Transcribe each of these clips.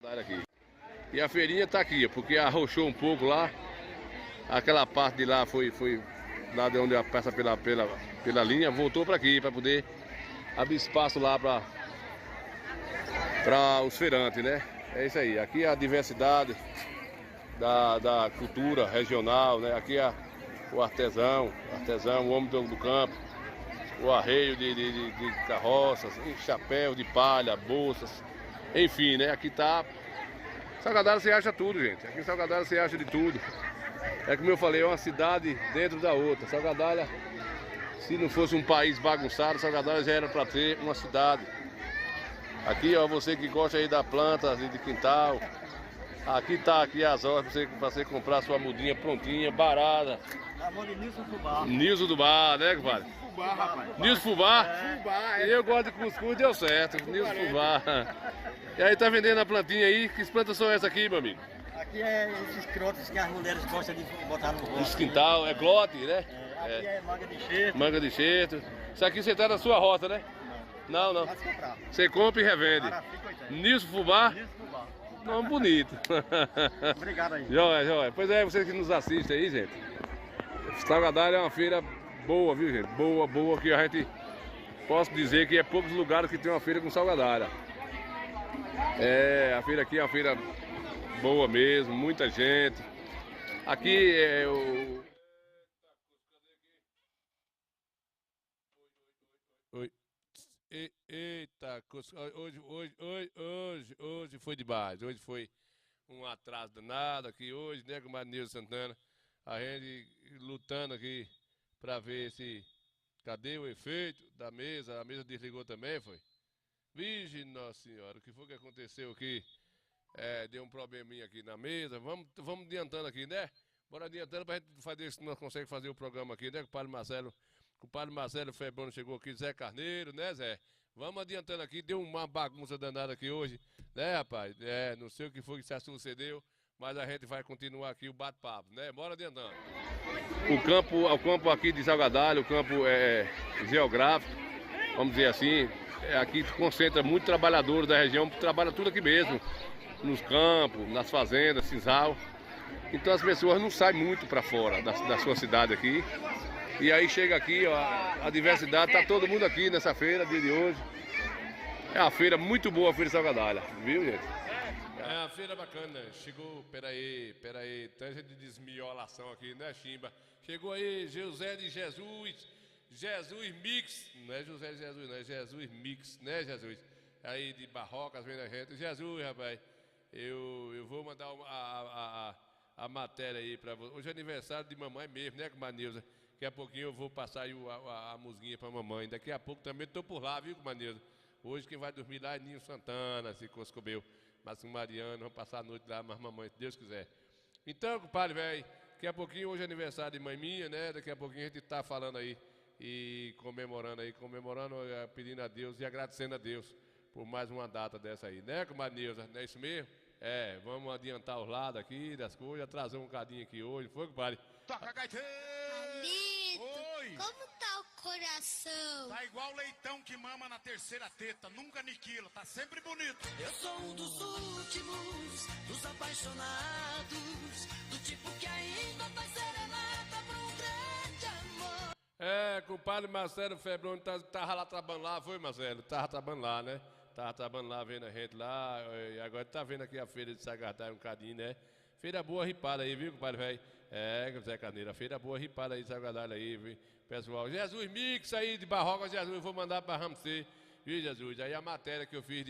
Aqui. E a feirinha tá aqui, porque arrochou um pouco lá. Aquela parte de lá foi lá de onde passa pela linha, voltou para aqui, para poder abrir espaço lá para os feirantes, né? É isso aí. Aqui é a diversidade da cultura regional, né? Aqui é o artesão, o homem do campo, o arreio de carroças, chapéu de palha, bolsas, enfim, né? Aqui tá. Salgadalha você acha tudo, gente. Aqui em Salgadalha você acha de tudo. É como eu falei, é uma cidade dentro da outra. Salgadalha, se não fosse um país bagunçado, Salgadalha já era para ter uma cidade. Aqui, ó, você que gosta aí da planta de quintal. Aqui tá aqui as horas para você comprar sua mudinha prontinha, barata. A mão de Nilson Fubá. Nilson do bar, né, compadre? Fubá, rapaz. Nilson Fubá? Fubá, Eu gosto de cuscuz, deu certo. Nilson Fubá. E aí, tá vendendo a plantinha aí? Que plantas são essas aqui, meu amigo? Aqui é esses crotos que as mulheres gostam de botar no rosto. Esse quintal, é glote, né? Aqui é manga de cheiro. Manga de cheiro. Isso aqui você tá na sua rota, né? Não. Pode comprar. Você compra e revende. Nilson Fubá? Nilson Fubá. Nome bonito. Obrigado aí. Joia. Pois é, vocês que nos assistem aí, gente. Salgadalha é uma feira boa, viu, gente? Boa, que a gente posso dizer que é poucos lugares que tem uma feira com Salgadalha. A feira aqui é uma feira boa mesmo, muita gente. Aqui é o... Oi. Eita, hoje foi demais. Hoje foi um atraso danado aqui hoje, né, com o Nilson Santana. A gente lutando aqui pra ver se... Cadê o efeito da mesa? A mesa desligou também, foi? Virgem Nossa Senhora, o que foi que aconteceu aqui? Deu um probleminha aqui na mesa. Vamos adiantando aqui, né? Bora adiantando pra gente fazer, se nós conseguimos fazer o programa aqui, né? Com o padre Marcelo Febrônio chegou aqui, Zé Carneiro, né, Zé? Vamos adiantando aqui, deu uma bagunça danada aqui hoje, né, rapaz? Não sei o que foi que se sucedeu, mas a gente vai continuar aqui o bate-papo, né? Bora adiantando. O campo aqui de Salgadalha, o campo geográfico, vamos dizer assim, aqui concentra muitos trabalhadores da região, trabalha tudo aqui mesmo, nos campos, nas fazendas, sisal. Então as pessoas não saem muito para fora da sua cidade aqui. E aí chega aqui, ó, a diversidade, tá todo mundo aqui nessa feira, dia de hoje. É uma feira muito boa, a Feira de Salgadalha, viu, gente? É uma feira bacana. Chegou, peraí, tem gente de desmiolação aqui, né, Chimba? Chegou aí José de Jesus Mix, não é José de Jesus, não é Jesus Mix, né, Jesus? Aí de Barrocas vem a gente. Jesus, rapaz, eu vou mandar a matéria aí pra você. Hoje é aniversário de mamãe mesmo, né, Comanilza? Daqui a pouquinho eu vou passar aí a musguinha pra mamãe. Daqui a pouco também tô por lá, viu, Comanilza? Hoje quem vai dormir lá é Ninho Santana, se Coscobeu. Mas com Mariano, vamos passar a noite lá, mas mamãe, se Deus quiser. Então, compadre, velho, daqui a pouquinho, hoje é aniversário de mãe minha, né? Daqui a pouquinho a gente tá falando aí e comemorando, pedindo a Deus e agradecendo a Deus por mais uma data dessa aí, né, comadre Nilza? Não é isso mesmo? Vamos adiantar os lados aqui das coisas, atrasar um bocadinho aqui hoje, foi, compadre? Toca, gaiteiro! Amigo, Oi! como tá o coração? Tá igual leitão que mama na terceira teta, nunca aniquila, tá sempre bonito. Eu sou um dos últimos, dos apaixonados, do tipo que ainda faz serenata pra um grande amor. Compadre Marcelo Febrônio tava lá trabalhando lá, foi, Marcelo? Tava trabalhando lá, né? Tava trabalhando lá, vendo a gente lá, e agora tá vendo aqui a feira de Salgadalha um bocadinho, né? Feira boa ripada aí, viu, compadre, velho? Zé Carneiro, feira boa ripada aí de Salgadalha aí, viu? Pessoal, Jesus Mix aí de Barroca, Jesus, eu vou mandar pra Ramsey, viu, Jesus? Aí a matéria que eu fiz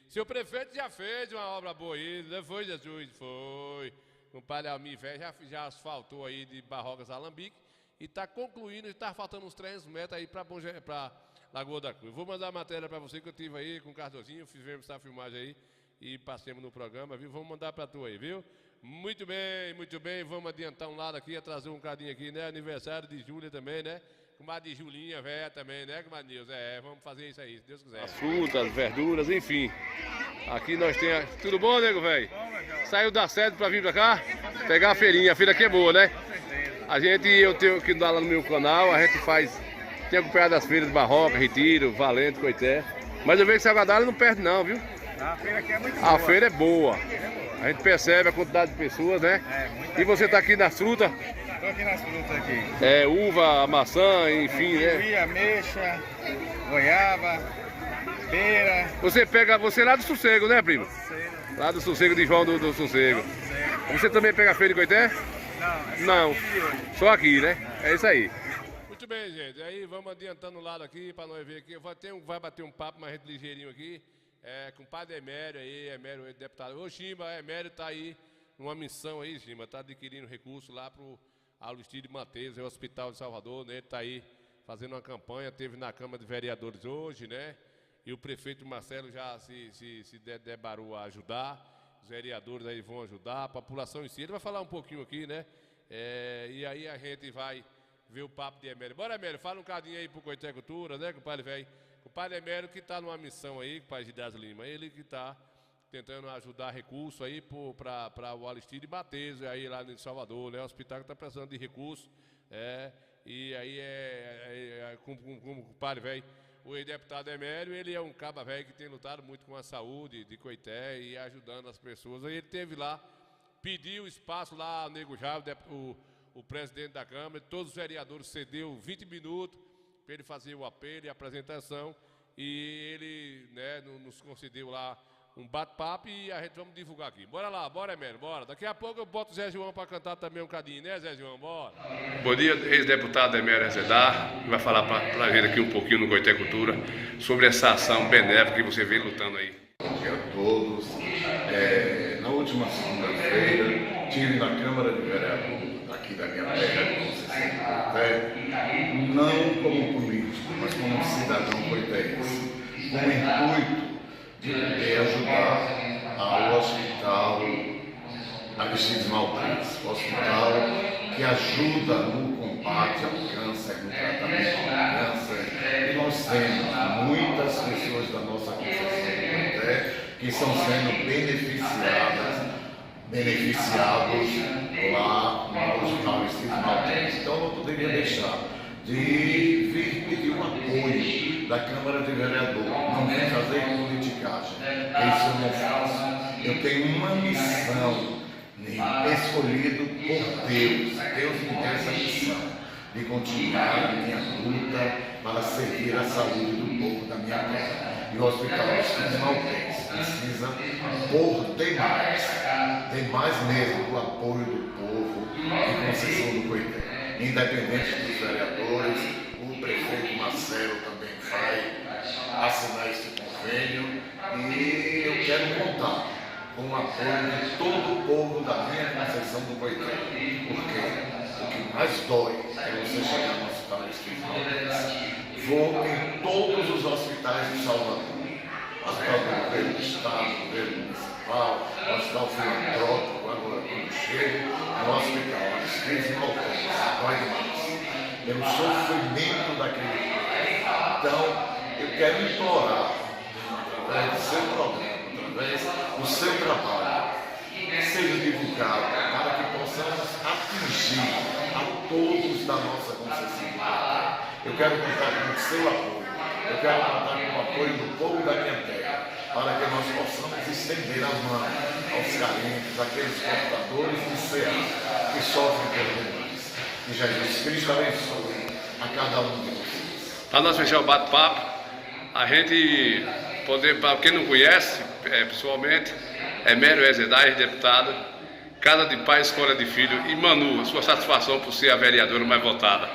Seu prefeito já fez uma obra boa aí, não foi, Jesus? Foi. O compadre Almir Velho já asfaltou aí de Barrocas a Alambique e tá concluindo, está faltando uns 300 metros aí pra Lagoa da Cruz. Vou mandar a matéria pra você que eu tive aí com o Cardozinho, fizemos essa filmagem aí e passemos no programa, viu? Vamos mandar pra tu aí, viu? Muito bem, vamos adiantar um lado aqui, atrasar um bocadinho aqui, né? Aniversário de Júlia também, né? Comadre Julinha, velha também, né, comadre Nilza? Vamos fazer isso aí, se Deus quiser. As frutas, verduras, enfim. Aqui nós temos... Tudo bom, nego, velho? Saiu da sede pra vir pra cá? Pegar a feirinha. A feira aqui é boa, né? Eu tenho que dar lá no meu canal, a gente tem acompanhado as feiras de Barroca, Retiro, Valente, Coité. Mas eu vejo que Salgadalha não perde não, viu? A feira aqui é muito A feira é boa. A gente percebe a quantidade de pessoas, né? E você tá aqui nas frutas? Tô aqui nas frutas aqui. É, uva, maçã, enfim, né? Kiwi, ameixa, goiaba, pera. Você é lá do Sossego, né, primo? Lá do Sossego, de João do Sossego. Você também pega a feira de Coité? Não, só aqui, né? É isso aí. Muito bem, gente. Aí vamos adiantando o lado aqui para nós ver aqui. Vai bater um papo mais ligeirinho aqui com o padre Emério aí, Emério deputado. Ô, Chimba, Emério tá aí numa missão aí, Chimba, tá adquirindo recursos lá pro Aristides Mateus, é o Hospital de Salvador, né? Ele tá aí fazendo uma campanha, teve na Câmara de Vereadores hoje, né? E o prefeito Marcelo já se debarou a ajudar. Os vereadores aí vão ajudar, a população em si. Ele vai falar um pouquinho aqui, né? E aí a gente vai ver o papo de Emério. Bora, Emério, fala um cadinho aí pro Coité Cultura, né, compadre velho? O padre Emério que está numa missão aí, com o pai de Das Lima, ele que está tentando ajudar recursos aí para o Aristides Mateus, aí lá em Salvador, né? O hospital que está precisando de recursos. E aí com o padre velho, o ex-deputado Emério, ele é um caba velho que tem lutado muito com a saúde de Coité e ajudando as pessoas. Aí ele teve lá, pediu espaço lá ao Nego Jávio, o presidente da Câmara, todos os vereadores cedeu 20 minutos para ele fazer o apelo e a apresentação, e ele, né, nos concedeu lá um bate-papo e a gente vamos divulgar aqui. Bora lá, bora, Emério, bora. Daqui a pouco eu boto o Zé João para cantar também um cadinho, né, Zé João? Bora. Bom dia, ex-deputado Emério Azedar, vai falar para a gente aqui um pouquinho no Coité Cultura sobre essa ação benéfica que você vem lutando aí. Bom dia a todos. Na última segunda-feira, tive na Câmara de Vereadores aqui da minha terra de Conceição do Coité, não como político, mas como cidadão coitéense, com o intuito de poder ajudar ao Hospital Aristides Mateus, hospital que ajuda no combate ao câncer, no tratamento do câncer, e nós temos muitas pessoas da nossa Conceição do Coité que estão sendo beneficiados lá no Hospital Aristides Mateus. Então não poderia deixar de vir pedir um apoio da Câmara de Vereadores, não vim fazer politicagem, isso eu não faço. Eu tenho uma missão escolhido por Deus. Deus me deu essa missão de continuar a minha luta para servir a saúde do povo da minha terra. E o Hospital Aristides Mateus precisa por demais mesmo do apoio do povo de Conceição do Coité. Independente dos vereadores, o prefeito Marcelo também vai assinar este convênio e eu quero contar com o apoio de todo o povo da minha Conceição do Coité, porque o que mais dói é você chegar no Hospital Aristides Mateus. Vou em todos os hospitais de Salvador, Hospital do Governo do Estado, Governo Municipal, Hospital Filantrópico, agora quando chego no Hospital Aristides Mateus, dói demais. Pelo sofrimento daquele povo. Então, eu quero implorar, através do seu programa, através do seu trabalho, que seja divulgado para que possamos atingir a todos da nossa Conceição do Coité. Eu quero contar com o seu apoio, eu quero contar com o apoio do povo da minha terra, para que nós possamos estender a mão aos carentes, aqueles portadores de CA que sofrem pelo demais. Que Jesus Cristo abençoe a cada um de vocês. Para nós fechar o bate-papo, a gente poder, para quem não conhece pessoalmente, Emério Azedar, deputado, Casa de Pai, Escola de Filho, e Manu, sua satisfação por ser a vereadora mais votada.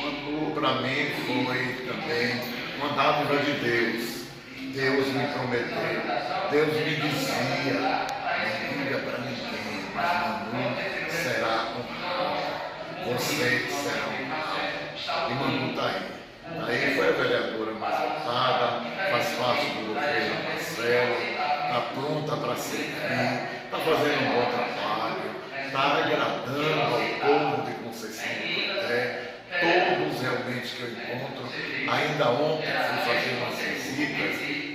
Manu, para mim, foi também uma dádiva de Deus. Deus me prometeu, Deus me dizia, não diga para ninguém, mas Manu será honrada, você será honrada. E Manu está aí. Aí foi a vereadora mais votada, faz parte do governo Marcelo, está pronta para servir, está fazendo um bom trabalho, está agradando ao povo de Conceição do Coité, todos realmente que eu encontro. Ainda ontem fui fazer umas visitas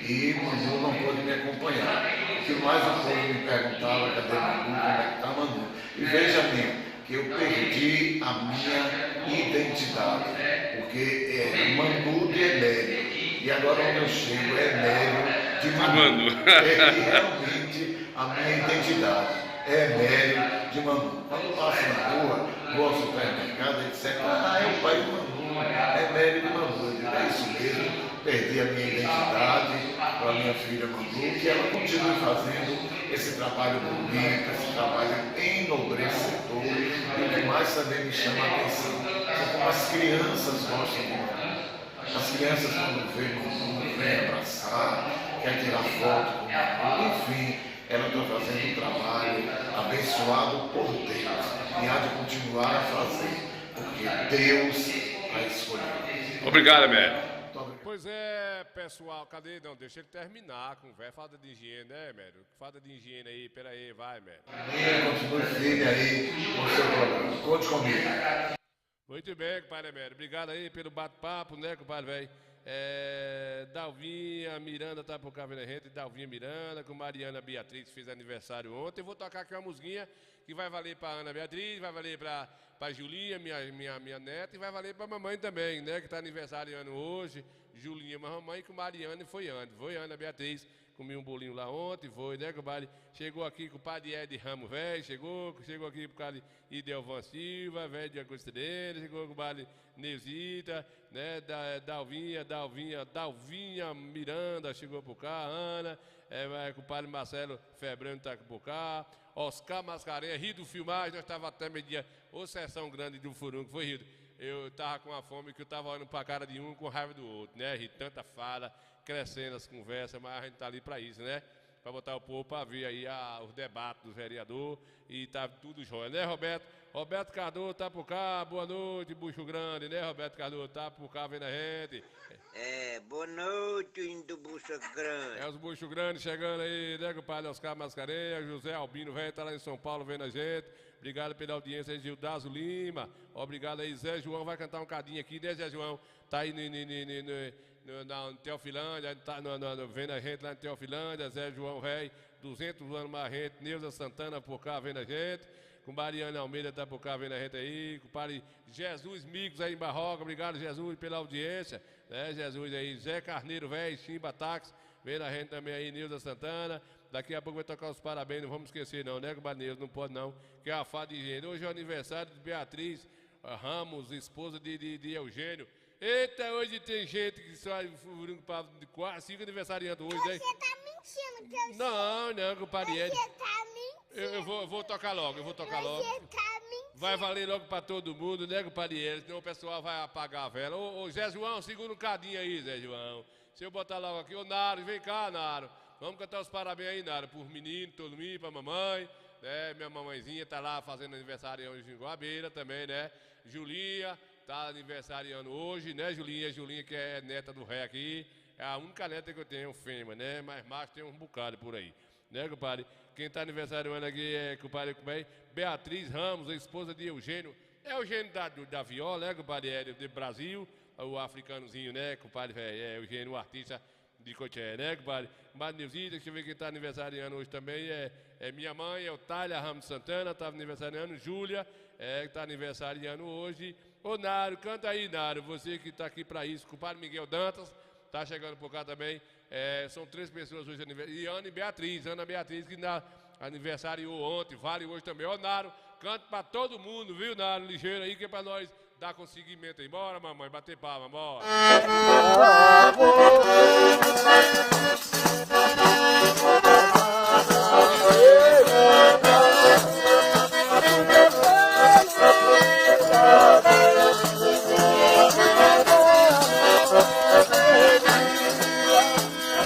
e Manu não pôde me acompanhar. O que mais o povo me perguntava, cadê Manu, como é que está Manu? E veja bem, que eu perdi a minha identidade, porque é Manu de Emério, e agora onde eu chego é Emério de Manu. É realmente a minha identidade. É Mério de Manu. Quando eu passo na rua, vou ao supermercado, etc. Ah, é o pai do Manu. É Mério de Manu. Eu digo, é isso mesmo. Perdi a minha identidade para a minha filha Manu, que ela continue fazendo esse trabalho bonito, esse trabalho enobrecedor. E o que mais também me chama a atenção é como as crianças gostam de Manu. As crianças, quando vêem Manu, vêm abraçar, quer tirar foto com Manu, enfim, ela está fazendo um trabalho abençoado por Deus e há de continuar a fazer, porque Deus a escolheu. Obrigado, Mério. Pois é, pessoal, cadê? Não, deixa ele terminar a conversa. Falta de higiene, né, Mério? Falta de higiene aí, peraí, vai, Mério. Continue firme aí com o seu programa. Conte comigo. Muito bem, compadre Mério. Obrigado aí pelo bate-papo, né, compadre velho? Dalvinha Miranda tá por cá vendo a gente. Dalvinha Miranda, com Mariana Beatriz, fez aniversário ontem. Eu vou tocar aqui uma musiquinha que vai valer pra Ana Beatriz, vai valer pra Julinha, minha neta, e vai valer pra mamãe também, né, que tá aniversariando hoje. Julinha, mas mamãe com Mariana foi antes. Foi Ana Beatriz, comi um bolinho lá ontem, foi, né, compadre? Chegou aqui com o padre Ed Ramos, velho, chegou aqui por causa de Idelvan Silva, velho de Augusto dele, chegou com o padre Neusita, né, Dalvinha Miranda, chegou por cá, Ana, com o padre Marcelo Febrano tá por cá, Oscar Mascarenhas, Rido Filmagem, nós estávamos até meio-dia, ô sessão grande do Furunco, foi Rido. Eu tava com a fome que eu tava olhando pra cara de um com raiva do outro, né? E tanta fala, crescendo as conversas, mas a gente tá ali pra isso, né? Pra botar o povo pra ver aí os debates do vereador e tá tudo jóia, né, Roberto? Roberto Cardoso tá por cá, boa noite, Bucho Grande, né, Roberto Cardoso? Tá por cá vendo a gente. Boa noite, indo Bucho Grande. Os Bucho Grandes chegando aí, né, compadre Oscar Mascarenhas, José Albino, velho, tá lá em São Paulo vendo a gente. Obrigado pela audiência aí, Gildazo Lima. Obrigado aí, Zé João vai cantar um cadinho aqui, né, Zé João? Tá aí na Teofilândia, tá vendo a gente lá em Teofilândia, Zé João, velho, 200 anos mais gente, Neuza Santana por cá vendo a gente. Com Mariana Almeida tá por cá vendo a gente aí, com o padre Jesus Migos aí em Barroca, obrigado Jesus pela audiência, né, Jesus aí, Zé Carneiro, velho, Chimba Táxi, vendo a gente também aí, Neuza Santana, daqui a pouco vai tocar os parabéns, não vamos esquecer não, né, com Neuza, não pode não, que é a fada de higiene, hoje é o aniversário de Beatriz Ramos, esposa de Eugênio, eita, hoje tem gente que só de 4, 5 aniversariantes hoje, né? Você tá mentindo que eu sei. Não, compadre Ed. Você tá mentindo. Eu vou tocar logo, Você tá mentindo. Vai valer logo pra todo mundo, né, compadre Ed? Senão o pessoal vai apagar a vela. Ô, Zé João, segura um cadinho aí, Zé João. Se eu botar logo aqui, ô Naro, vem cá, Naro. Vamos cantar os parabéns aí, Naro, por menino, todo mundo, pra mamãe. Né? Minha mamãezinha tá lá fazendo aniversário hoje em Guabeira também, né? Julinha tá aniversariando hoje, né, Julinha que é neta do ré aqui. É a única neta que eu tenho, fêmea, né? Mas macho tem um bocado por aí. Né, compadre? Quem tá aniversariando aqui é, compadre, Beatriz Ramos, a esposa de Eugênio. É Eugênio da Viola, né, compadre? É do Brasil, o africanozinho, né, compadre? É Eugênio, o artista de Coché, né, compadre? Compadre Neusita, deixa eu ver quem tá aniversariando hoje também. É minha mãe, é o Thalia Ramos Santana, tá aniversariando. Júlia, que tá aniversariando hoje. Ô, Naro, canta aí, Naro, você que tá aqui pra isso. Compadre Miguel Dantas, tá chegando por cá também. São 3 pessoas hoje aniversário. E Ana Beatriz, que aniversariou ontem, vale hoje também. Ô, Naro, canta pra todo mundo, viu, Naro? Ligeiro aí, que é pra nós dar conseguimento aí. Bora, mamãe, bater palma, bora.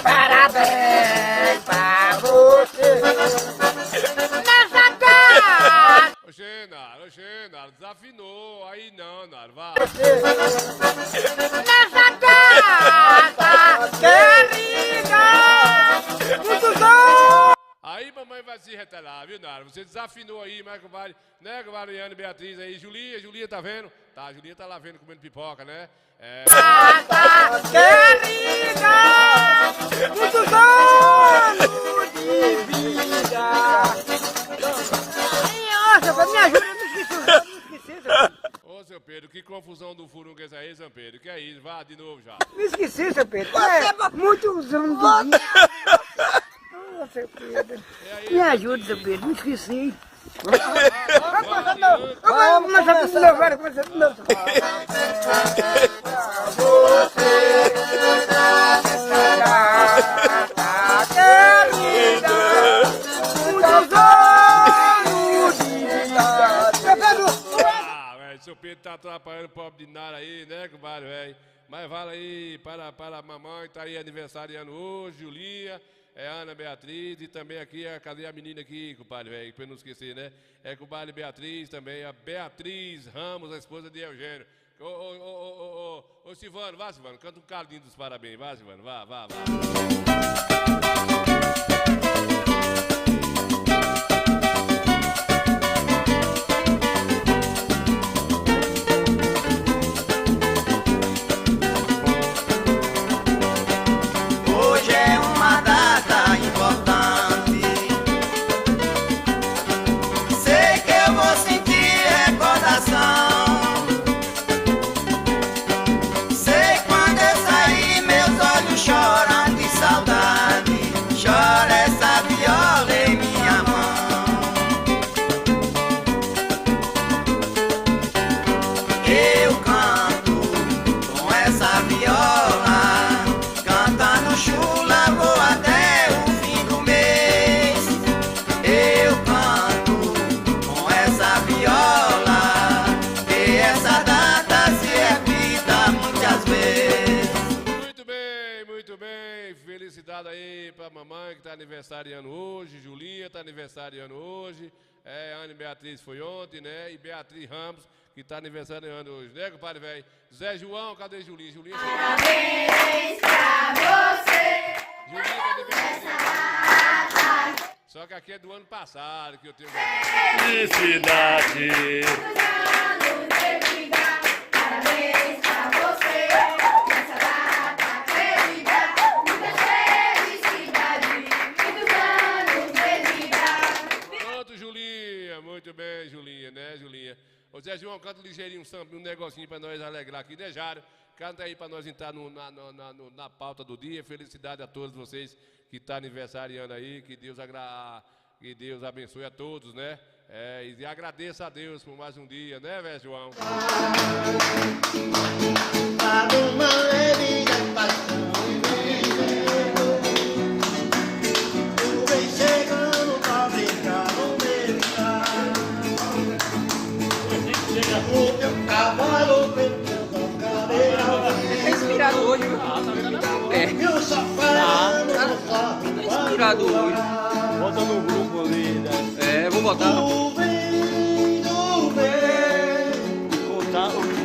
Parabéns pra você nessa data. Oxê, Naro, desafinou. Aí não, Naro, vai. Nessa data querida, muitos anos. Aí mamãe vai se retelar, viu, Naro? Você desafinou aí, mas compadre, né, compadre Ana Beatriz aí. Julinha tá vendo? Tá, Julinha tá lá vendo, comendo pipoca, né? Data querida, muitos anos de vida. Nossa, me ajuda, eu não esqueci. Ô, seu Pedro, que confusão do furunga é essa aí, São Pedro? Que é isso? Vá de novo já. Me esqueci, seu Pedro. Muitos anos do dia. Ô, seu Pedro. Me ajude, seu Pedro. Me esqueci. Vamos começar de novo, vai começar de novo. Seu Pedro tá atrapalhando o pobre de Nara aí, né, compadre, velho? Mas fala aí para a mamãe, tá aí aniversariando hoje, Julinha, Ana Beatriz e também aqui, cadê a menina aqui, compadre, velho? Pra eu não esquecer, né? É compadre Beatriz também, a Beatriz Ramos, a esposa de Eugênio. Ô, Silvano, vá, Silvano, canta um caldinho dos parabéns, vá, Silvano, vá. Felicidade aí pra mamãe que tá aniversariando hoje, Julinha tá aniversariando hoje, Ana Beatriz foi ontem, né? E Beatriz Ramos que tá aniversariando hoje, né, compadre velho? Zé João, cadê Julinha? Julinha parabéns pra você. Julinha tá aniversariando. Só que aqui é do ano passado que eu tenho. Felicidade! Parabéns pra você. Nessa data querida. Muito bem, Julinha, né, Julinha? Ô Zé João, canta ligeirinho um negocinho pra nós alegrar aqui, né, Jário? Canta aí pra nós entrar na pauta do dia. Felicidade a todos vocês que estão aniversariando aí. Que Deus abençoe a todos, né? E agradeça a Deus por mais um dia, né, Zé João? É inspirado hoje, viu? Tá inspirado hoje. Bota no grupo ali, né? Vou botar. O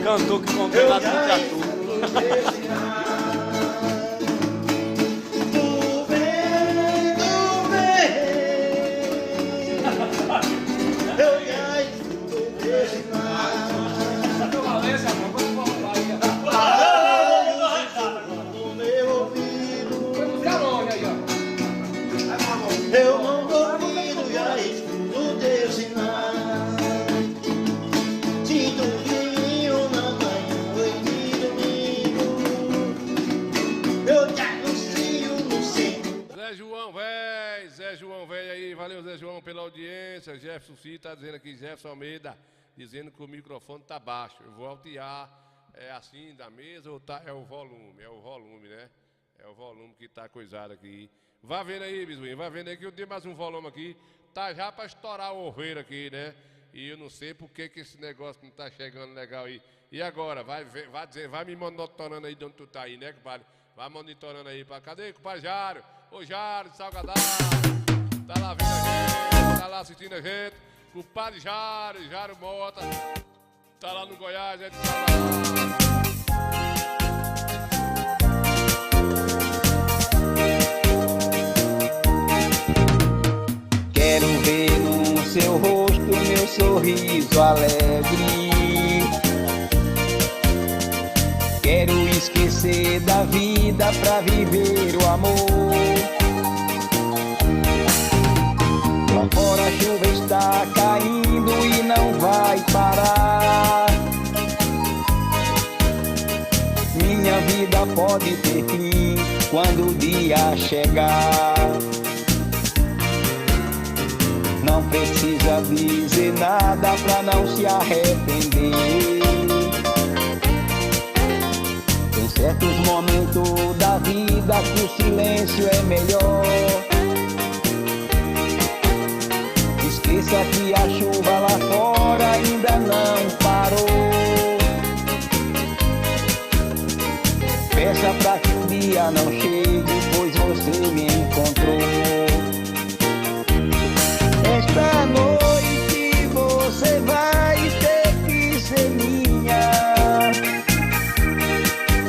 cantor que contou na teatro. Eu não duvido, já escuto teu sinal. Se domingo na manhã, noite de domingo, eu te anuncio no centro. Zé João, velho aí, valeu Zé João pela audiência. Jefferson Cid tá dizendo aqui, Jefferson Almeida, dizendo que o microfone tá baixo. Eu vou altear, assim da mesa ou tá? É o volume, né? É o volume que tá coisado aqui. Vá vendo aí, Bisuinho, vá vendo aí que eu dei mais um volume aqui. Tá já pra estourar o oveiro aqui, né? E eu não sei por que esse negócio não tá chegando legal aí. E agora? Vai me monitorando aí de onde tu tá aí, né, compadre? Vai monitorando aí. Cadê, compadre Jário? Ô, Jário de Salgadar. Tá lá vendo a gente, tá lá assistindo a gente. Compadre Jário Mota. Tá lá no Goiás, é de Salgadar. Quero ver no seu rosto meu sorriso alegre. Quero esquecer da vida pra viver o amor. Lá fora a chuva está caindo e não vai parar. minha vida pode ter fim quando o dia chegar. Não precisa dizer nada pra não se arrepender. Tem certos momentos da vida que o silêncio é melhor. Esqueça que a chuva lá fora ainda não parou. Peça pra que o dia não chegue, pois você me encontrou. Esta noite você vai ter que ser minha.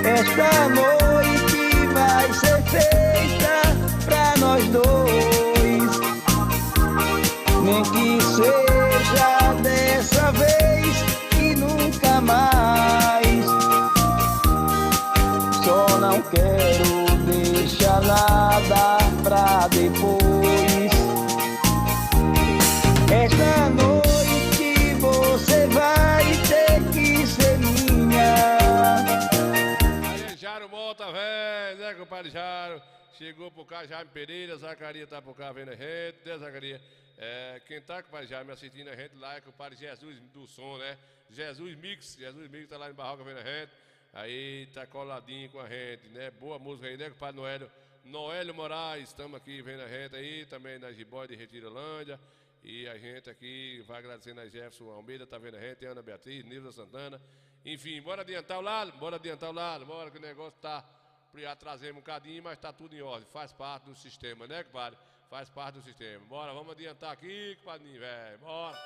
Esta noite vai ser feita pra nós dois. Nem que seja dessa vez e nunca mais. Só não quero deixar nada pra depois. Esta noite você vai ter que ser minha. Aí, Jaro Mota, velho, né, compadre Jaro? Chegou por cá, Jaime Pereira, Zacarias tá por cá vendo a gente, né, Zacarias? Quem tá, compadre Jaime, assistindo a gente lá é o compadre Jesus do som, né? Jesus Mix tá lá em Barroca vendo a gente. Aí tá coladinho com a gente, né? Boa música aí, né, compadre Noélio Moraes, estamos aqui vendo a gente aí, também na Gibói de Retirolândia. E a gente aqui vai agradecendo a Jefferson Almeida, tá vendo a gente, Ana Beatriz, Nilda Santana. Enfim, bora adiantar o lado, bora que o negócio tá atrasando um bocadinho, mas tá tudo em ordem, faz parte do sistema, né, compadre? Faz parte do sistema. Bora, vamos adiantar aqui, compadre, velho, bora.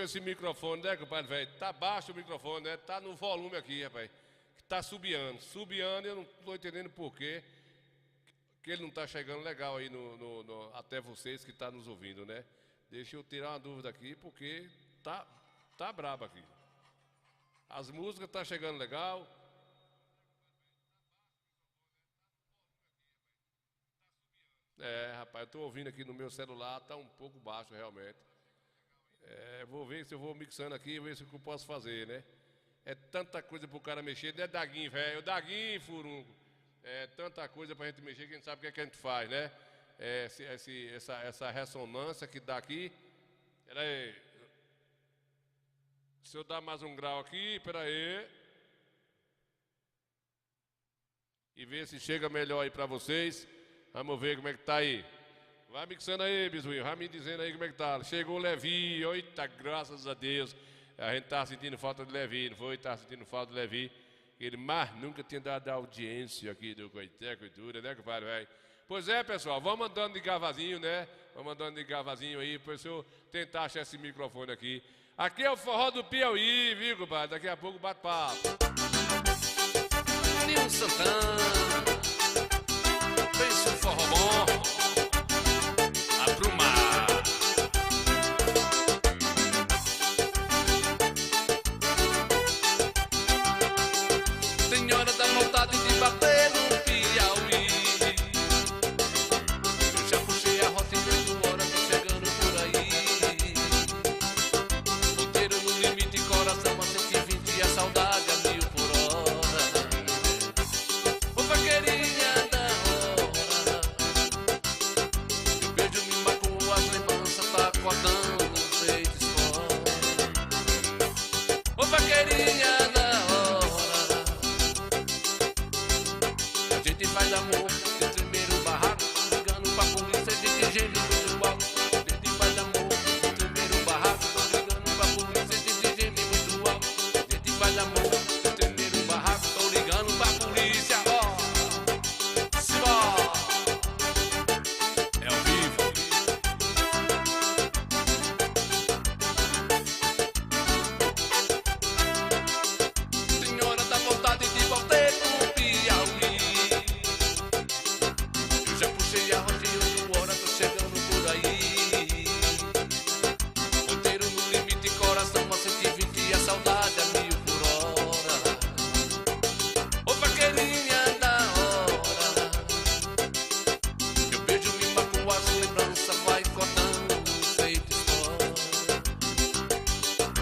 Esse microfone, né, compadre, velho? Tá baixo o microfone, né? Tá no volume aqui, rapaz. Tá subiando. Subiando, eu não tô entendendo por quê. Que ele não tá chegando legal aí até vocês que tá nos ouvindo, né? Deixa eu tirar uma dúvida aqui, porque tá brabo aqui. As músicas tá chegando legal. Rapaz, eu tô ouvindo aqui no meu celular, tá um pouco baixo realmente. Vou ver se eu vou mixando aqui, ver se eu posso fazer, né? É tanta coisa pro cara mexer, né, Daguinho, velho? Daguinho, furungo. É tanta coisa pra gente mexer que a gente sabe o que a gente faz, né? Essa ressonância que dá aqui. Pera aí. Se eu dar mais um grau aqui, pera aí. E ver se chega melhor aí pra vocês. Vamos ver como é que tá aí. Vai mixando aí, Bisuinho, vai me dizendo aí como é que tá. Chegou o Levi, eita, graças a Deus. A gente tá sentindo falta do Levi, não foi? Tá sentindo falta do Levi. Ele mais nunca tinha dado audiência aqui do Coité Cultura, né, compadre, velho? Pois é, pessoal, vamos andando de gavazinho, né? Vamos andando de gavazinho aí, para eu tentar achar esse microfone aqui. Aqui é o forró do Piauí, viu, compadre? Daqui a pouco bate papo. Nilson Santana, pensa um forró bom, aprumar. Tem hora da vontade de bater no Piauí. Eu já puxei a rota e meio hora, tô chegando por aí. Ponteiro no limite, coração a 120 e a saudade a 1000 por hora. Ô vaqueirinha da hora, eu beijo me magoa, as lembranças tá acordando os dentes fora. Ô vaqueirinha da hora, a gente faz amor, de tremer o barraco, ligando pra polícia, de geme muito alto. A gente faz amor, de tremer o barraco, ligando pra polícia, de geme muito alto. A gente faz amor, de tremer o barraco, tô ligando pra polícia, ó. Simba! É ao vivo. Senhora dá vontade de voltar pro Piauí. Eu já puxei a rota e 8 horas, tô chegando por aí. Ponteiro no limite, coração a 120 e a saudade a 1000 por hora. Ô vaqueirinha da hora, eu beijo me magoa, as lembranças vai cortando os feitos fora.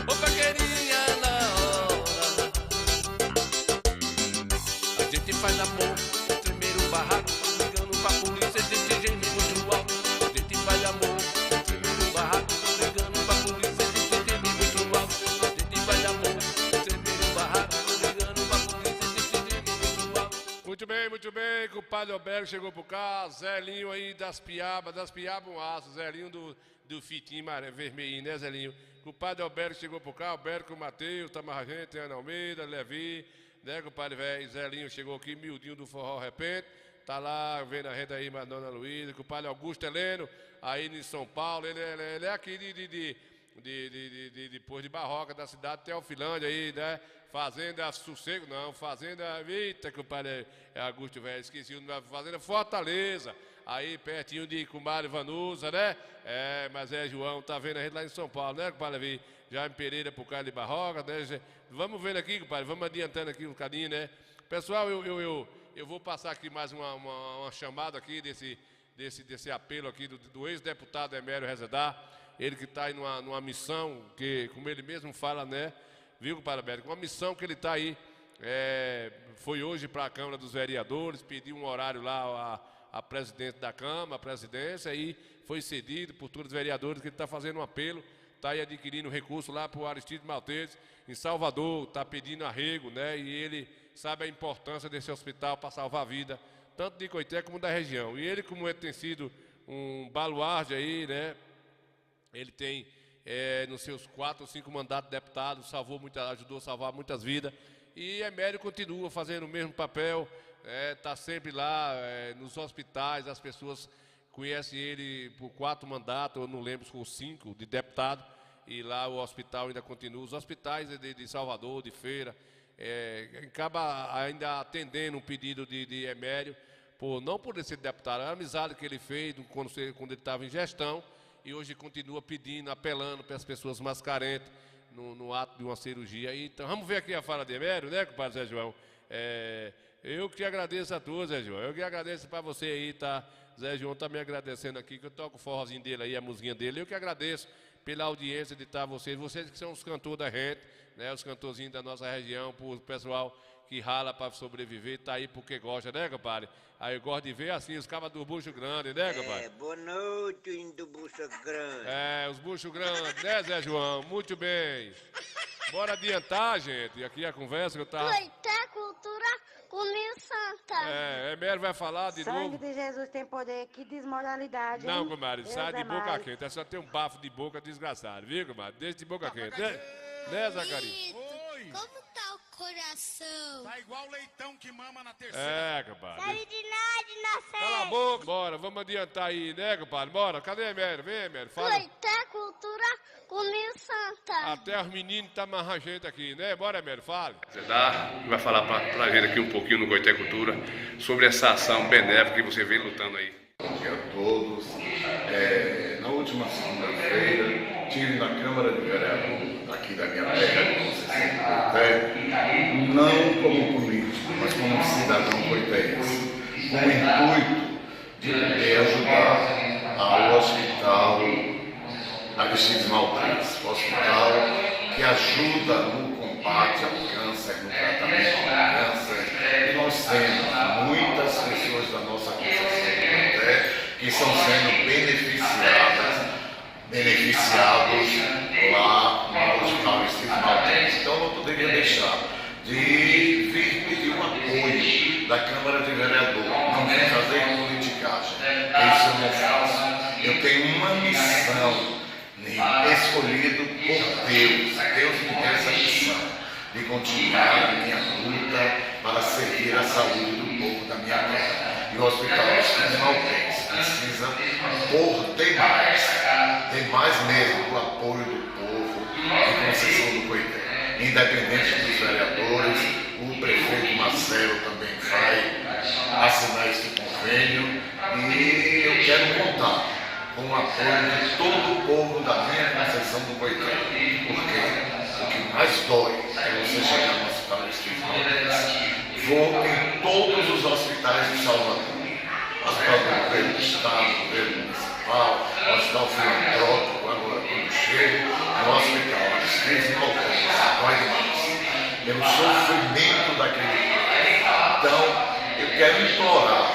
Ô vaqueirinha da hora, a gente faz amor, tremer o barraco, ligando pra polícia, de geme muito alto. A gente faz amor, tremer o barraco, ligando pra polícia, de geme muito alto. A gente faz amor, tremer o barraco, ligando pra polícia, de geme muito alto. Muito bem, compadre Alberto chegou por cá, Zelinho aí das piabas um aço, Zelinho do fitinho vermelhinho, né, Zelinho? Compadre Alberto chegou por cá, Alberto com o Matheus, Tamargente, Ana Almeida, Levi, né, compadre velho? Zelinho chegou aqui, miudinho do forró repente, tá lá vendo a renda aí, mas Dona Luísa, compadre Augusto Heleno, aí em São Paulo, ele é aqui depois de Barroca, da cidade de Teofilândia aí, né? Fazenda Sossego, não, Fazenda, eita, compadre, é Augusto, velho, esqueci o nome, Fazenda Fortaleza, aí pertinho de comadre Vanusa, né? É, mas é João, tá vendo a gente lá em São Paulo, né, compadre Levi? Jaime Pereira por cá de Barroca, né? Vamos vendo aqui, compadre, vamos adiantando aqui um bocadinho, né? Pessoal, eu vou passar aqui mais uma chamada aqui desse apelo aqui do ex-deputado Emério Rezedar, ele que está aí numa missão, que, como ele mesmo fala, né? Viu, compadre Alberto? Uma missão que ele está aí, foi hoje para a Câmara dos Vereadores, pediu um horário lá a presidente da Câmara, a presidência, e foi cedido por todos os vereadores que ele está fazendo um apelo, está aí adquirindo recurso lá para o Aristides Maltese, em Salvador, está pedindo arrego, né? E ele sabe a importância desse hospital para salvar a vida, tanto de Coité como da região. E ele, como ele tem sido um baluarte aí, né? Ele tem, nos seus 4 ou 5 mandatos de deputado, ajudou a salvar muitas vidas. E Emério continua fazendo o mesmo papel, está sempre lá nos hospitais, as pessoas conhecem ele por 4 mandatos, eu não lembro se foram 5 de deputado, e lá o hospital ainda continua. Os hospitais de Salvador, de Feira, acaba ainda atendendo um pedido de Emério, não por ser deputado, a amizade que ele fez quando ele estava em gestão, e hoje continua pedindo, apelando para as pessoas mais carentes no ato de uma cirurgia. Então, vamos ver aqui a fala de Emério, né, compadre Zé João? Eu que agradeço a todos, Zé João. Eu que agradeço para você aí, tá? Zé João tá me agradecendo aqui, que eu toco o forrozinho dele aí, a musiquinha dele. Eu que agradeço pela audiência de estar vocês que são os cantores da gente, né, os cantorzinhos da nossa região, o pessoal que rala para sobreviver, tá aí porque gosta, né, compadre? Aí eu gosto de ver assim, os cabas do bucho grande, né, compadre? Boa noite, indo bucho grande. Os buchos grandes, né, Zé João? Muito bem. Bora adiantar, gente, aqui a conversa que eu tava... Coité Cultura com Nilson Santana. Emério vai falar de novo. Sangue de Jesus tem poder, que desmoralidade, hein? Não, comadre, sai de boca mais. quente, é só ter um bafo de boca desgraçado, viu, comadre? Deixa de boca quente, né, Zacarias? Como tá o coração. Tá igual leitão que mama na terceira. É, compadre. Sabe de nada, Cala a boca. Bora, vamos adiantar aí, né, compadre? Bora, cadê a Emério? Vem, Emério, fala. Coité, cultura, comigo santa. Até os meninos tá amarrando gente aqui, né? Bora, Emério, fale. Você vai falar pra gente aqui um pouquinho no Coité Cultura sobre essa ação benéfica que você vem lutando aí. Bom dia a todos. Na última segunda-feira, tive na Câmara de Vereadores aqui da minha terra de Conceição do Coité, não como político, mas como cidadão coitéense, com o intuito de poder ajudar ao Hospital Aristides Maltês, o hospital que ajuda no combate ao câncer, no tratamento do câncer. E nós temos muitas pessoas da nossa Conceição do Coité que estão sendo beneficiados lá no Hospital Aristides Maltês. Então não poderia deixar de vir pedir um apoio da Câmara de Vereadores. Não vem fazer politicagem. Isso eu não faço. Eu tenho uma missão escolhido por Deus. Deus me deu essa missão de continuar a minha luta para servir a saúde do povo da minha terra. E o Hospital Aristides Maltês precisa por demais mesmo do apoio do povo de Conceição do Coité. Independente dos vereadores, o prefeito Marcelo também vai assinar esse convênio e eu quero contar com o apoio de todo o povo da minha Conceição do Coité. Porque o que mais dói é você chegar no Hospital Aristides Maltês. Vou em todos os hospitais de Salvador. Hospital do Governo do Estado, Governo Municipal, Hospital Filantrópico, agora quando chego no Hospital Aristides Maltês, dói demais. Pelo sofrimento daquele povo. Então, eu quero implorar,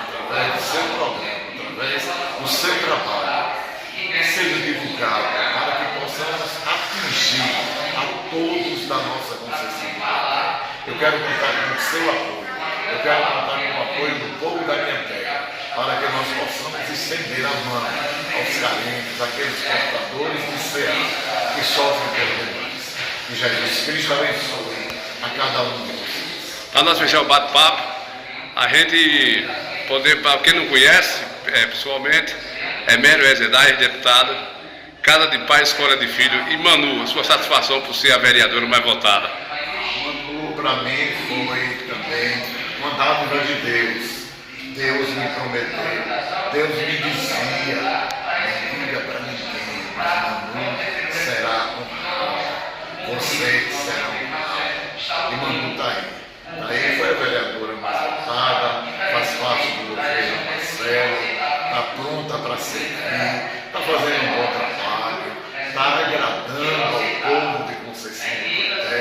através do seu programa, através do seu trabalho, que seja divulgado para que possamos atingir a todos da nossa Conceição do Coité. Eu quero contar com o seu apoio, eu quero contar com o apoio do povo da minha terra, para que nós possamos estender a mão aos carentes, aqueles portadores de CA que sofrem pelo demais. Que Jesus Cristo abençoe a cada um de vocês. Para nós fechar o bate-papo, a gente poder, para quem não conhece pessoalmente, Emério Ezedai, deputado, Casa de Pai, Escola de Filho, e Manu, a sua satisfação por ser a vereadora mais votada. Manu, para mim, foi também uma dádiva de Deus. Deus me prometeu, Deus me dizia, não diga para ninguém, mas Manu será honrada, você será honrada. E Manu está aí. Aí foi a vereadora mais votada, faz parte do governo Marcelo, está pronta para servir, está fazendo um bom trabalho, está agradando ao povo de Conceição do Coité,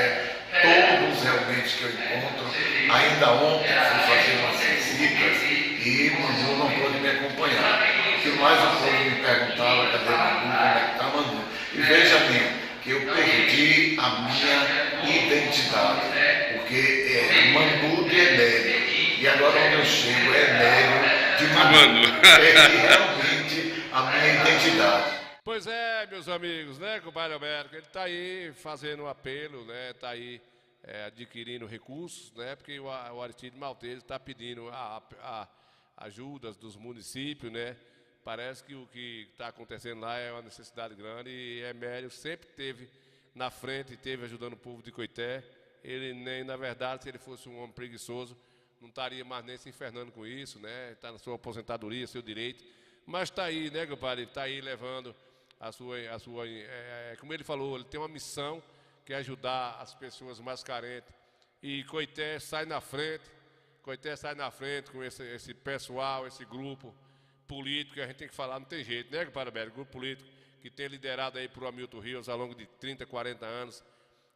todos realmente que eu encontro. Ainda ontem fui fazer umas visitas e Manu não pôde me acompanhar. O que mais o povo me perguntava, cadê Manu, como é que está Manu? E veja bem, que eu perdi a minha identidade, porque é Manu de Emério. E agora onde eu chego é Emério de Manu. Perdi realmente a minha identidade. Pois é, meus amigos, né, compadre Alberto? Ele está aí fazendo um apelo, né? Está aí adquirindo recursos, né? Porque o Aristides Maltês está pedindo a ajudas dos municípios, né? Parece que o que está acontecendo lá é uma necessidade grande e Emério sempre esteve na frente, esteve ajudando o povo de Coité. Ele nem, na verdade, se ele fosse um homem preguiçoso, não estaria mais nem se infernando com isso, né? Está na sua aposentadoria, seu direito. Mas está aí, né, compadre? Está aí levando a sua como ele falou, ele tem uma missão que é ajudar as pessoas mais carentes. E Coité sai na frente, com esse pessoal, esse grupo político, que a gente tem que falar, não tem jeito, né, compadre Alberto? Grupo político que tem liderado aí por Hamilton Rios ao longo de 30, 40 anos,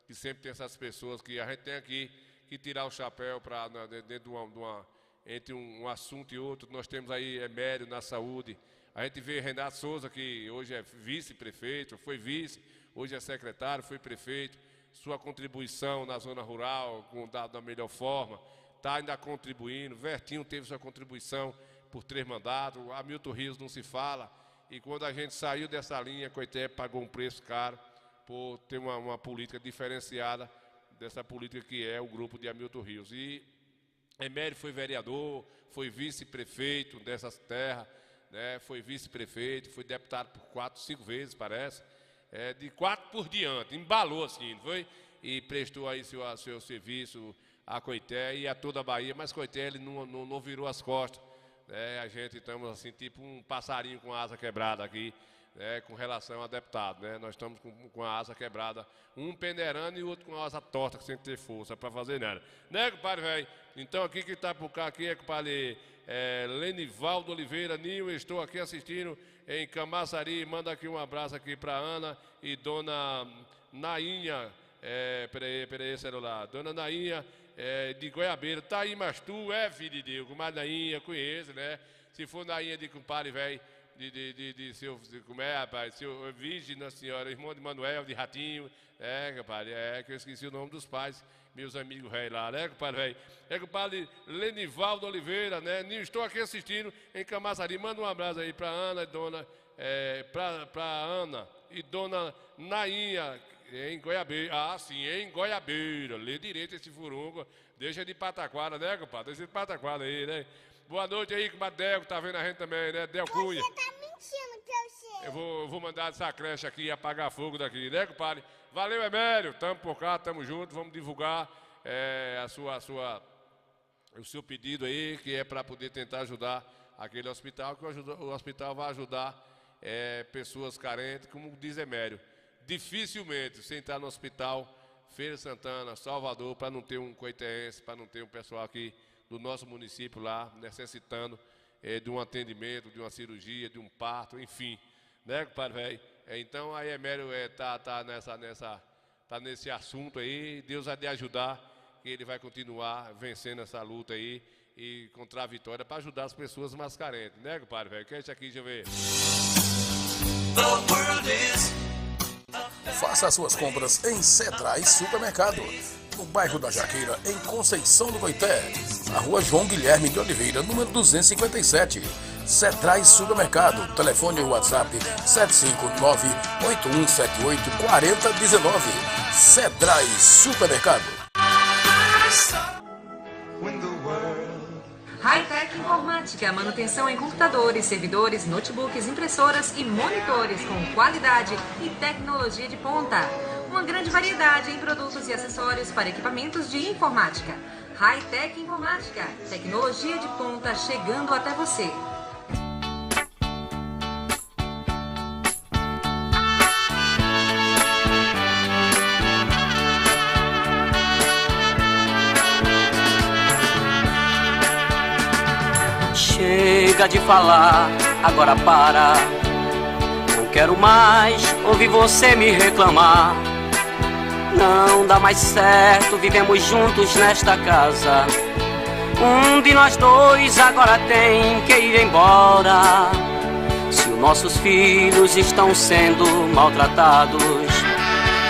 que sempre tem essas pessoas que a gente tem aqui que tirar o chapéu para dentro entre um assunto e outro. Nós temos aí Emério na saúde. A gente vê Renato Souza, que hoje é vice-prefeito, foi vice, hoje é secretário, foi prefeito. Sua contribuição na zona rural, da melhor forma, está ainda contribuindo. Vertinho teve sua contribuição por 3 mandatos. Hamilton Rios não se fala. E quando a gente saiu dessa linha, Coité pagou um preço caro por ter uma política diferenciada dessa política que é o grupo de Hamilton Rios. E Emério foi vereador, foi vice-prefeito dessas terras, né? Foi vice-prefeito, foi deputado por 4, 5 vezes, parece. De 4 por diante, embalou assim, não foi? E prestou aí seu serviço a Coité e a toda a Bahia, mas Coité ele não virou as costas. A gente estamos assim, tipo um passarinho com a asa quebrada aqui, com relação a deputado. Nós estamos com a asa quebrada, um peneirando e o outro com a asa torta, sem ter força para fazer nada. Compadre, velho? Então aqui que está por cá, aqui é compadre Lenivaldo Oliveira Ninho, estou aqui assistindo em Camaçari, manda aqui um abraço aqui para Ana e Dona Nainha, peraí, celular, Dona Nainha, de Goiabeira, tá aí, mas tu filho de Deus, comadre Nainha, conheço, né? Se for Nainha de compadre, velho, de seu, como é, rapaz, seu Virgem Nossa Senhora, irmão de Manuel, de Ratinho, compadre, que eu esqueci o nome dos pais, meus amigos velho lá, né, compadre, velho? Compadre Lenivaldo Oliveira, né? Estou aqui assistindo em Camaçari, manda um abraço aí pra Ana, dona, pra Ana e Dona Nainha, em Goiabeira, sim, em Goiabeira, lê direito esse furungo, deixa de pataquara, né, compadre? Deixa de pataquara aí, né? Boa noite aí, compadre Del, tá vendo a gente também, né? Del Cunha. Você tá mentindo pra você. Eu vou mandar essa creche aqui apagar fogo daqui, né, compadre? Valeu, Emério, tamo por cá, tamo junto, vamos divulgar o seu pedido aí, que é para poder tentar ajudar aquele hospital, que o hospital vai ajudar pessoas carentes, como diz Emério. Dificilmente você entrar no hospital Feira Santana, Salvador, para não ter um coitense, para não ter um pessoal aqui do nosso município lá necessitando de um atendimento, de uma cirurgia, de um parto, enfim, né, compadre velho? Então a Emério tá nesse assunto aí, Deus vai te ajudar, que ele vai continuar vencendo essa luta aí e contra a vitória para ajudar as pessoas mais carentes, né, compadre velho? Que é isso aqui, deixa eu ver. Faça as suas compras em Cedrais Supermercado, no bairro da Jaqueira, em Conceição do Coité, na rua João Guilherme de Oliveira, número 257. Cedrais Supermercado, telefone e WhatsApp 759-8178-4019. Cedrais Supermercado. Hi-Tech Informática, manutenção em computadores, servidores, notebooks, impressoras e monitores com qualidade e tecnologia de ponta. Uma grande variedade em produtos e acessórios para equipamentos de informática. Hi-Tech Informática, tecnologia de ponta chegando até você. Chega de falar, agora para. Não quero mais ouvir você me reclamar. Não dá mais certo, vivemos juntos nesta casa. Um de nós dois agora tem que ir embora. Se os nossos filhos estão sendo maltratados,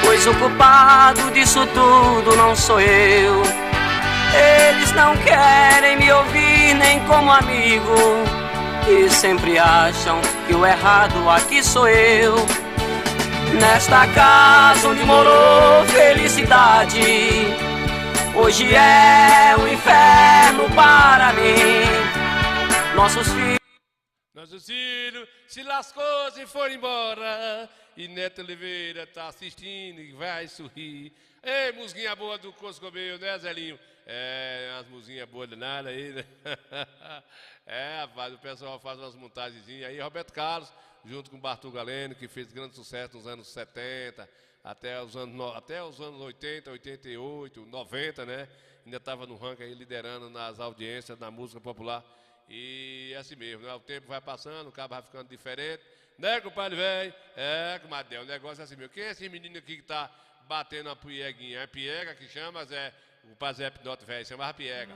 pois o culpado disso tudo não sou eu. Eles não querem me ouvir nem como amigo, e sempre acham que o errado aqui sou eu. Nesta casa onde morou felicidade, hoje é um inferno para mim. Nossos filhos se lascou, se foram embora, e Neto Oliveira tá assistindo e vai sorrir. Ei, musiquinha boa do Coscobeio, né, Zelinho? Umas musiquinhas boas de nada aí, né? Rapaz, o pessoal faz umas montagenzinhas aí. Roberto Carlos, junto com o Bartol Galeno, que fez grande sucesso nos anos 70, até os anos 80, 88, 90, né? Ainda estava no ranking aí, liderando nas audiências, na música popular. E é assim mesmo, né? O tempo vai passando, o cabo vai ficando diferente. Né, compadre velho? Comadre, o negócio é assim mesmo. Quem é esse menino aqui que tá batendo a pieguinha? É piega que chama, Zé? O pai Zé Pinote velho, chamava piega.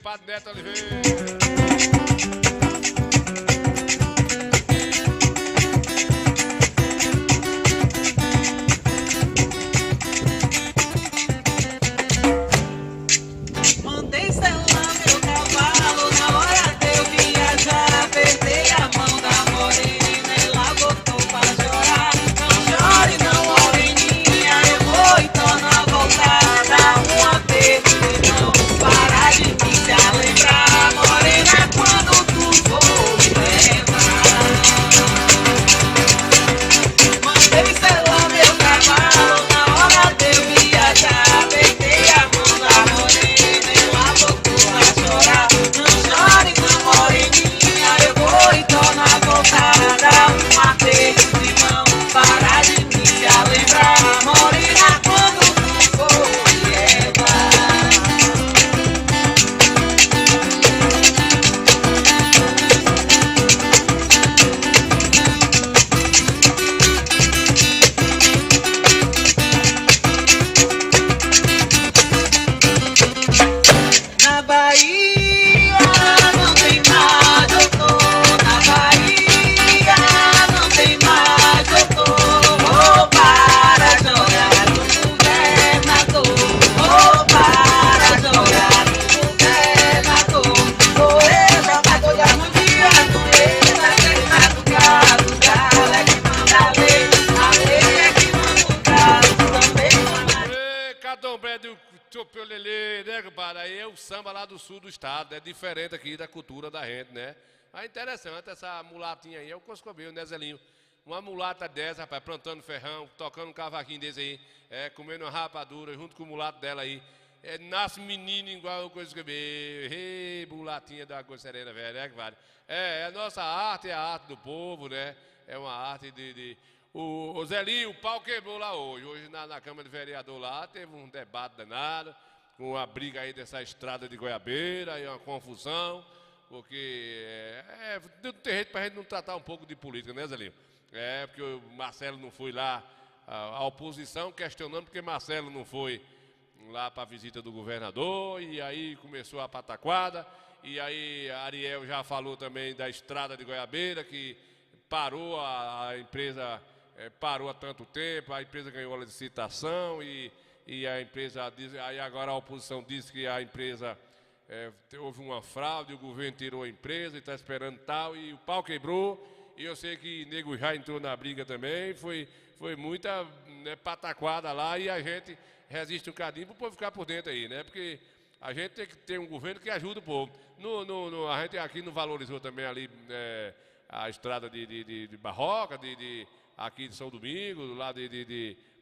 Padre Neto Oliveira. candomblé do Tchopolelê, né, compadre? Aí é o samba lá do sul do estado, é diferente aqui da cultura da gente, né? Mas interessante, essa mulatinha aí, é o Coscobel, né, Zelinho? Uma mulata dessa, rapaz, plantando ferrão, tocando um cavaquinho desse aí, comendo uma rapadura junto com o mulato dela aí. Nasce menino igual o Coscobel. Ei, mulatinha da Água Serena, velho, né, compadre? A nossa arte é a arte do povo, né? É uma arte O Zelinho, o pau quebrou lá hoje. Hoje na Câmara de Vereador lá teve um debate danado, com a briga aí dessa estrada de Goiabeira, e uma confusão, porque não tem jeito pra gente não tratar um pouco de política, né, Zelinho? Porque o Marcelo não foi lá, a oposição questionando porque Marcelo não foi lá para a visita do governador, e aí começou a pataquada, e aí Ariel já falou também da estrada de Goiabeira, que parou a empresa... parou há tanto tempo, a empresa ganhou a licitação e a empresa diz, aí agora a oposição diz que a empresa houve uma fraude, o governo tirou a empresa e está esperando tal, e o pau quebrou, e eu sei que nego já entrou na briga também, foi muita pataquada lá, e a gente resiste um cadinho para o povo ficar por dentro aí, né? Porque a gente tem que ter um governo que ajuda o povo. A gente aqui não valorizou também ali a estrada de Barroca, aqui de São Domingos, lá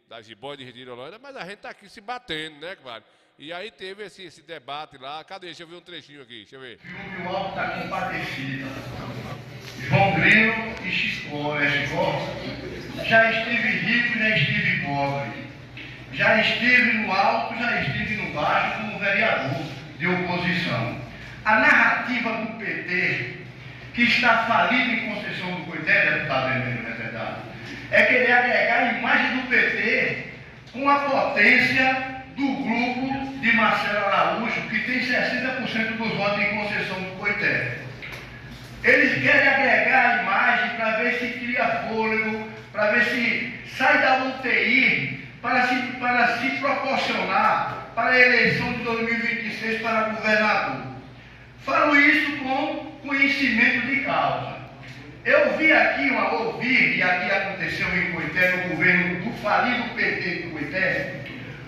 da Gibóia de Retiro Holanda, mas a gente está aqui se batendo, né, claro? E aí teve esse debate lá. Cadê? Deixa eu ver um trechinho aqui, deixa eu ver. O Alto está compadecido. João Grilo e Chicó, já estive rico e já estive pobre. Já estive no alto, já estive no baixo como vereador de oposição. A narrativa do PT, que está falido em Conceição do Coité, deputado Emílio, não é verdade? É querer agregar a imagem do PT com a potência do grupo de Marcelo Araújo, que tem 60% dos votos em Conceição do Coité. Eles querem agregar a imagem para ver se cria fôlego, para ver se sai da UTI, para se proporcionar para a eleição de 2026 para governador. Falo isso com conhecimento de causa. Eu vi aqui, e aqui aconteceu em Coité, no governo do falido PT de Coité,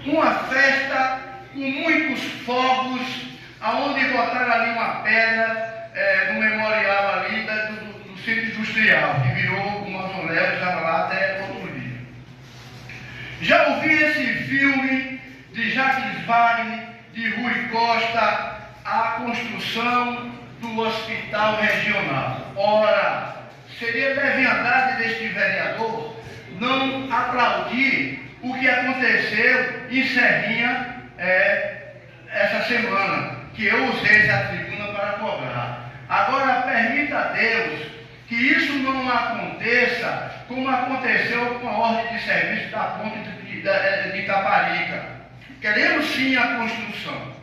uma festa com muitos fogos, aonde botaram ali uma pedra no memorial ali do centro industrial, que virou um mausoléu, estava lá até outro dia. Já ouvi esse filme de Jacques Wagner, de Rui Costa, a construção do hospital regional. Ora, seria leviandade deste vereador não aplaudir o que aconteceu em Serrinha essa semana, que eu usei essa tribuna para cobrar. Agora, permita a Deus que isso não aconteça como aconteceu com a ordem de serviço da ponte de Itaparica. Queremos sim a construção.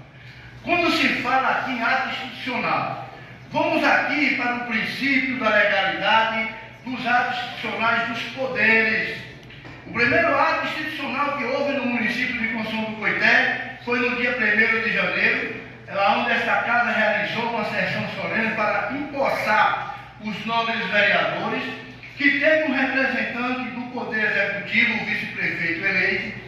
Quando se fala aqui em ato institucional, vamos aqui para o princípio da legalidade dos atos institucionais dos poderes. O primeiro ato institucional que houve no município de Conceição do Coité foi no dia 1º de janeiro, onde esta casa realizou uma sessão solene para empossar os nobres vereadores, que teve um representante do Poder Executivo, o vice-prefeito eleito,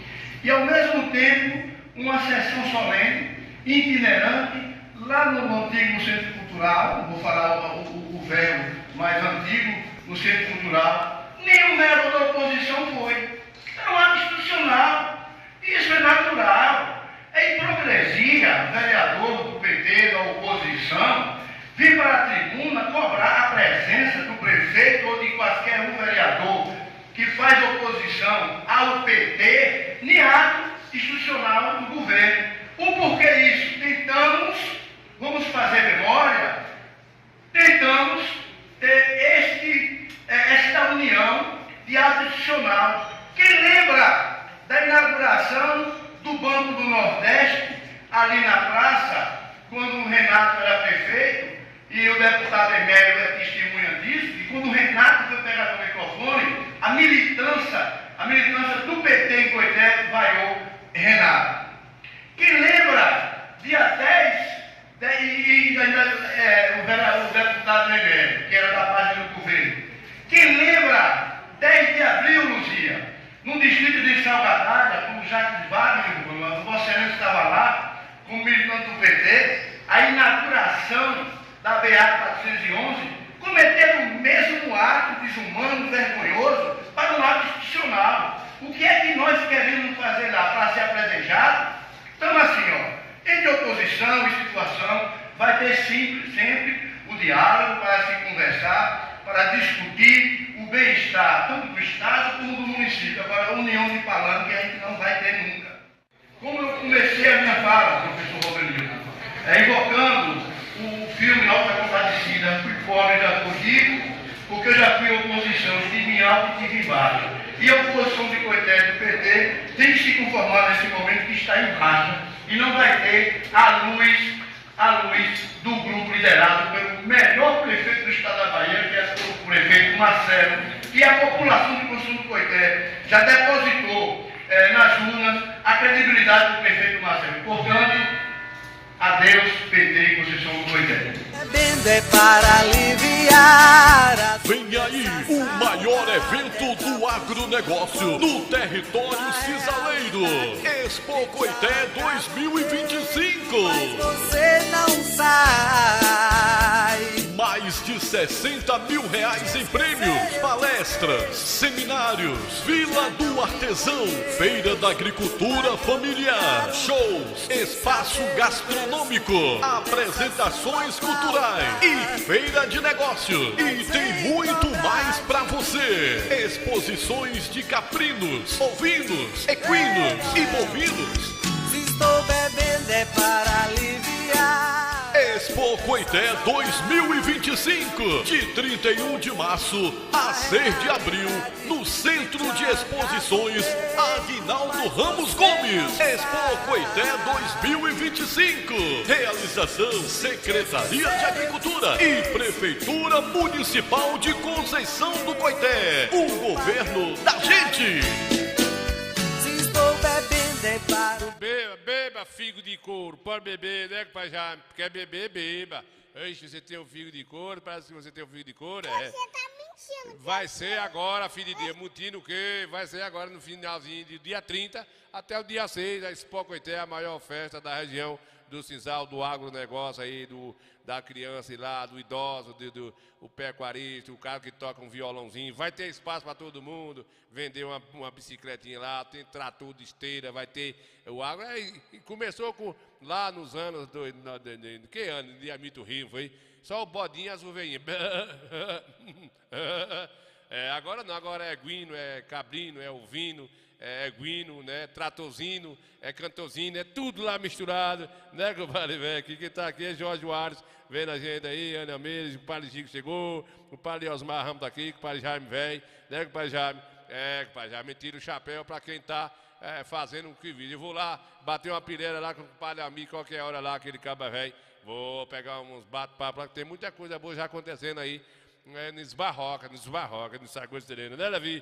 e ao mesmo tempo uma sessão solene, itinerante, lá no antigo Centro Cultural, vou falar o velho mais antigo, no Centro Cultural. Nenhum vereador da oposição foi. É um ato institucional. Isso é natural. É hipocrisia, vereador do PT, da oposição, vir para a tribuna cobrar a presença do prefeito ou de qualquer um vereador que faz oposição ao PT em ato institucional do governo. O porquê isso? Vamos fazer memória, tentamos ter esta união de ato institucional. Quem lembra da inauguração do Banco do Nordeste, ali na praça, quando o Renato era prefeito, e o deputado Emélio é testemunha disso, e quando o Renato foi pegar no microfone, a militância do PT em Coité vaiou Renato. Quem lembra, dia 10, o deputado Emélio, que era da página do governo. Quem lembra, 10 de abril, Luzia, no distrito de Salgadalha, como Jacques Wagner, o Vossa Excelência estava lá, como militante do PT, a inauguração da BA 411, cometeram o mesmo ato desumano, vergonhoso, para um ato institucional. O que é que nós queremos fazer lá para ser apredejado? Então, assim, ó, entre oposição e situação, vai ter sempre o diálogo para se conversar, para discutir o bem-estar, tanto do Estado como do município. Agora, a união de palanque a gente não vai ter nunca. Como eu comecei a minha fala, professor Roberto, invocando o filme Alta Compadecida, fui pobre, já fui rico, porque eu já fui oposição, estive em alto e estive em baixo. E a oposição de Coité do PT tem que se conformar nesse momento que está em baixa e não vai ter a luz do grupo liderado pelo melhor prefeito do estado da Bahia, que é o prefeito Marcelo, e a população de Consumo do Coité já depositou nas urnas a credibilidade do prefeito Marcelo. Portanto, adeus, PT e Conceição do Coité. Bebendo é para aliviar. Vem aí o maior evento do agronegócio no território cisaleiro. Expo Coité 2025. Mas você não sai. Mais de 60 mil reais em prêmios, palestras, seminários, Vila do Artesão, Feira da Agricultura Familiar, shows, espaço gastronômico, apresentações culturais e feira de negócios. E tem muito mais pra você. Exposições de caprinos, ovinos, equinos e bovinos. Se estou bebendo é para aliviar. Expo Coité 2025, de 31 de março a 6 de abril, no Centro de Exposições Aguinaldo Ramos Gomes. Expo Coité 2025, realização Secretaria de Agricultura e Prefeitura Municipal de Conceição do Coité, o governo da gente. Se estou bebendo é para... Beba figo de couro, pode beber, né, pai Jaime? Quer beber, beba. Ixi, você tem um figo de couro, parece que você tem um figo de couro, Você tá mentindo. Vai ser agora, filho de Deus, mutindo o quê? Vai ser agora no finalzinho do dia 30 até o dia 6, a Expo Coité, a maior festa da região do Cisal, do agronegócio aí, da criança e lá, do idoso, o pecuarista, o cara que toca um violãozinho. Vai ter espaço para todo mundo, vender uma bicicletinha lá, tem trator de esteira, vai ter o agro. E começou lá nos anos, que ano? De Amito Rio, foi? Só o bodinho e as ovelhinhas. Agora não, agora é guino, é cabrino, é ovino, é guino, né, tratorzinho, é cantorzinho, é tudo lá misturado, né, compadre velho? Quem está aqui é Jorge Soares, vendo a gente aí, Ana Mendes, o padre Chico chegou, o padre Osmar Ramos está aqui, o padre Jaime velho, né, compadre Jaime? Compadre Jaime, tira o chapéu para quem está fazendo o que vive. Eu vou lá bater uma pireira lá com o padre amigo, qualquer hora lá, aquele caba velho, vou pegar uns bate-papo, tem muita coisa boa já acontecendo aí. Nos barroca, nos Saguas Terena, né, Davi?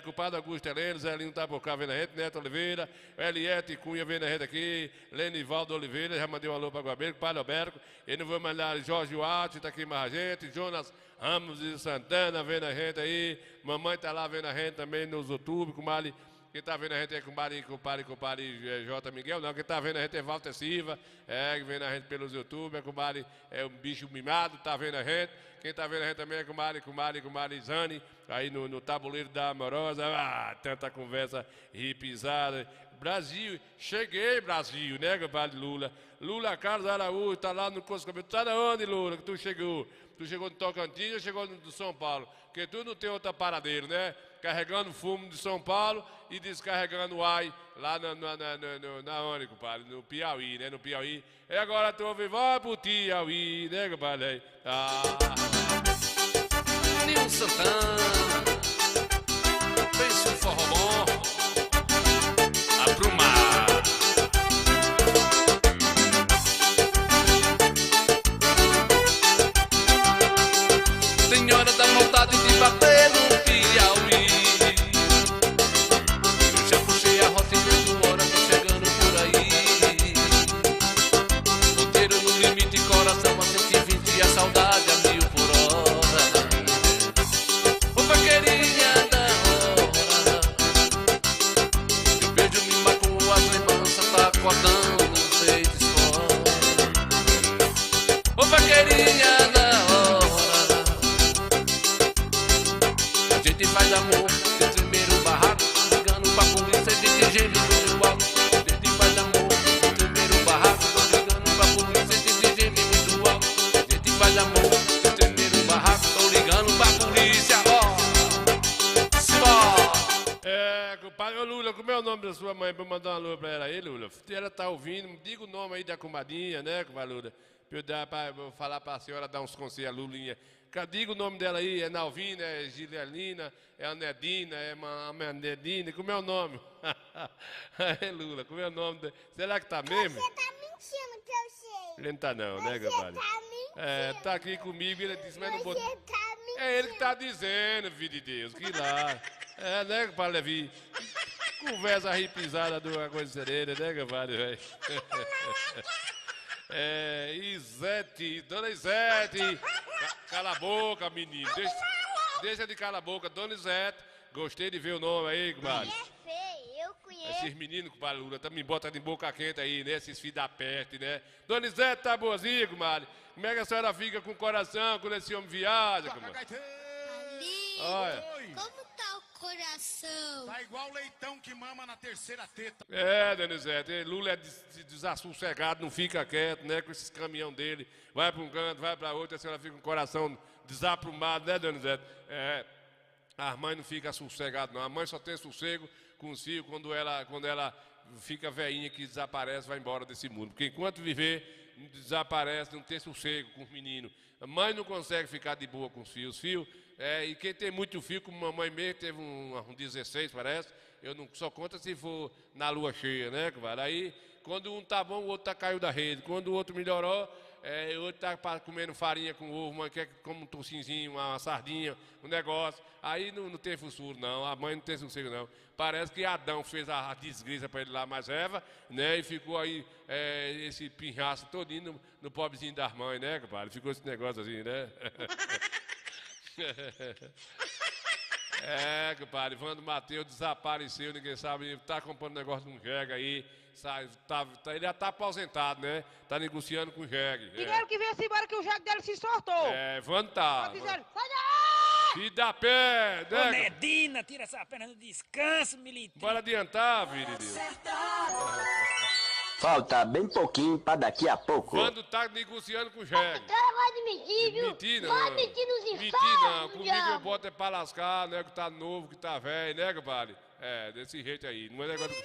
Culpado Augusto Heleno, Zé Lino Tabocá vendo a gente, Neto Oliveira, Eliette Cunha vendo a gente aqui, Lenivaldo Oliveira, já mandei um alô para Guabeiro, Padre Alberto, e não vou mandar Jorge Watt, tá aqui mais a gente, Jonas Ramos de Santana vendo a gente aí, mamãe tá lá vendo a gente também nos YouTube, com Mali. Quem está vendo a gente é com o Padre J. Miguel, não. Quem está vendo a gente é Walter Silva, vendo a gente pelos YouTube, é um bicho mimado, está vendo a gente. Quem está vendo a gente também é com o Mari Zani, aí no tabuleiro da Amorosa. Tanta conversa hipizada. Brasil, cheguei, Brasil, né, compadre Lula? Lula Carlos Araújo, está lá no Coscobel. Tu está de onde, Lula, que tu chegou? Tu chegou no Tocantins ou chegou no São Paulo? Porque tu não tem outra paradeira, né? Carregando fumo de São Paulo e descarregando ai lá na onde, compadre? No Piauí, né? No Piauí. E agora tu ouve, vai pro Piauí, né, compadre? Nilson Santana, pensa um forró bom, aprumar. Tem hora da vontade de bater no Piauí. Eu já puxei a rota e mesmo hora tô chegando por aí. Roteiro no limite, coração a 120 e a saudade a 1000 por hora. Ô vaqueirinha da hora, da sua mãe pra eu mandar um alô pra ela aí, Lula? Se ela tá ouvindo, diga o nome aí da comadinha, né, Lula? Pra eu falar pra senhora dar uns conselhos a Lulinha. Diga o nome dela aí, é Nalvina, é Gilielina, é Anedina, é Manedina, como é o nome? É, Lula, como é o nome dela? Será que tá mesmo? Você tá mentindo que eu sei. Ele não tá não, né, Gabriel? Você tá mentindo. É, tá aqui comigo, ele disse, mas não botou. Você tá mentindo. É ele que tá dizendo, filho de Deus, que lá. É, né, Gabriel Levi? Conversa ripisada de uma coisa serena, né, Gabriel, velho? É, Isete, dona Isete, cala a boca, menino, deixa de calar a boca, dona Isete, gostei de ver o nome aí, compadre. É feio, eu conheço. Esses meninos, compadre Lula, me botam de boca quente aí, né, esses filhos da peste, né. Dona Isete tá boazinha, compadre, como é que a senhora fica com o coração quando esse homem viaja, compadre? Olha. Como tá o coração? Tá igual leitão que mama na terceira teta. É, Donizete, Lula é desassossegado, não fica quieto, né, com esses caminhão dele, vai para um canto, vai para outro, a senhora fica com o coração desaprumado, né, Donizete? É, a mãe não fica sossegada, não, a mãe só tem sossego com os filhos quando ela fica velhinha que desaparece, vai embora desse mundo, porque enquanto viver, desaparece, não tem sossego com os meninos. A mãe não consegue ficar de boa com os filhos. E quem tem muito filho, como mamãe mesmo, teve um 16, parece, eu não só conta se for na lua cheia, né, cara? Aí, quando um tá bom, o outro tá caiu da rede. Quando o outro melhorou, o outro tá comendo farinha com ovo, mãe quer como um tocinzinho, uma sardinha, um negócio. Aí não tem futuro, não. A mãe não tem sossego, não. Parece que Adão fez a desgraça para ele lá, mais Eva, né? E ficou aí esse pinhaço todinho no pobrezinho das mães, né, compadre? Ficou esse negócio assim, né? É, compadre, Vando Mateus desapareceu, ninguém sabe, tá comprando negócio com o jegue aí, ele já tá aposentado, né? Tá negociando com o jegue. Dinheiro que veio-se embora que o jegue dele se soltou. É, Vando tá. Sai daí! Se dá pé, né? Ô, Medina, tira essa perna no descanso, militar. Bora adiantar, filho de Deus. Falta bem pouquinho pra daqui a pouco. Quando tá negociando com o jegue. Cara, vai de mentir, viu? Mentir não. Vai mentir nos infernos. Mentir não. Comigo eu boto é pra lascar, né? Que tá novo, que tá velho, né, compadre? É, desse jeito aí. Não é negócio.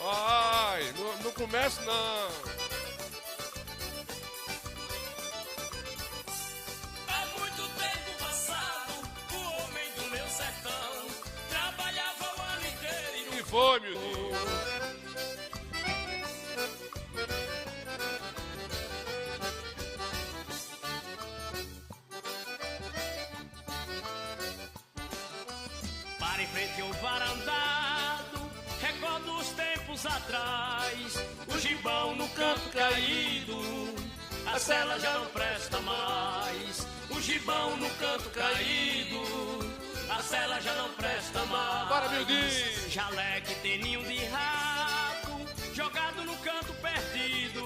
Ai, não começa não. Há muito tempo passado, o homem do meu sertão trabalhava o ano inteiro. Que foi, meu Deus? Para em frente ao varandado, recordo os tempos atrás. O gibão no canto caído, a cela já não presta mais. O gibão no canto caído, a cela já não presta mais. Para, meu Deus! Jaleque tem ninho de rato, jogado no canto perdido.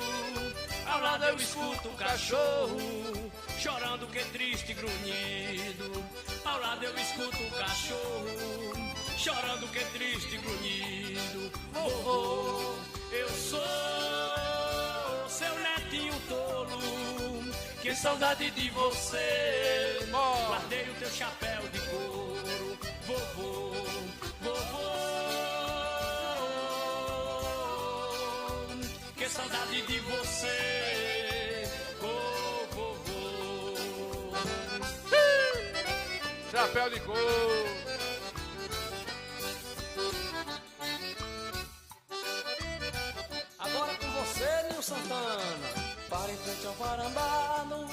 Ao lado eu escuto o cachorro, chorando que triste e grunhido. Ao lado eu escuto o cachorro, chorando que triste e grunhido. Vovô, eu sou seu netinho tolo, que saudade de você. Guardei o teu chapéu de couro, vovô, vovô, que saudade de você, oh, vovô. Chapéu de couro. Agora com você, Nil Santana. Para em frente ao varandado,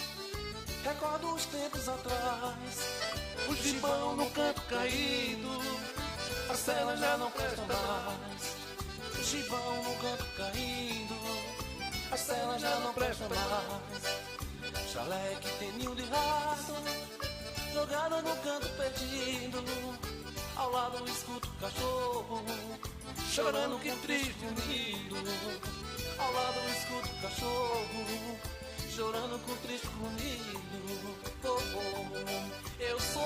recordo os tempos atrás. O gibão no canto caído, a cela já não presta mais. O gibão no canto caído, a cela já não presta mais. Jaleque tem ninho de rato, jogada no canto perdido. Ao lado eu escuto o cachorro, chorando que triste unido. Ao lado eu escuto o cachorro, chorando com triste unido. Oh, oh, eu sou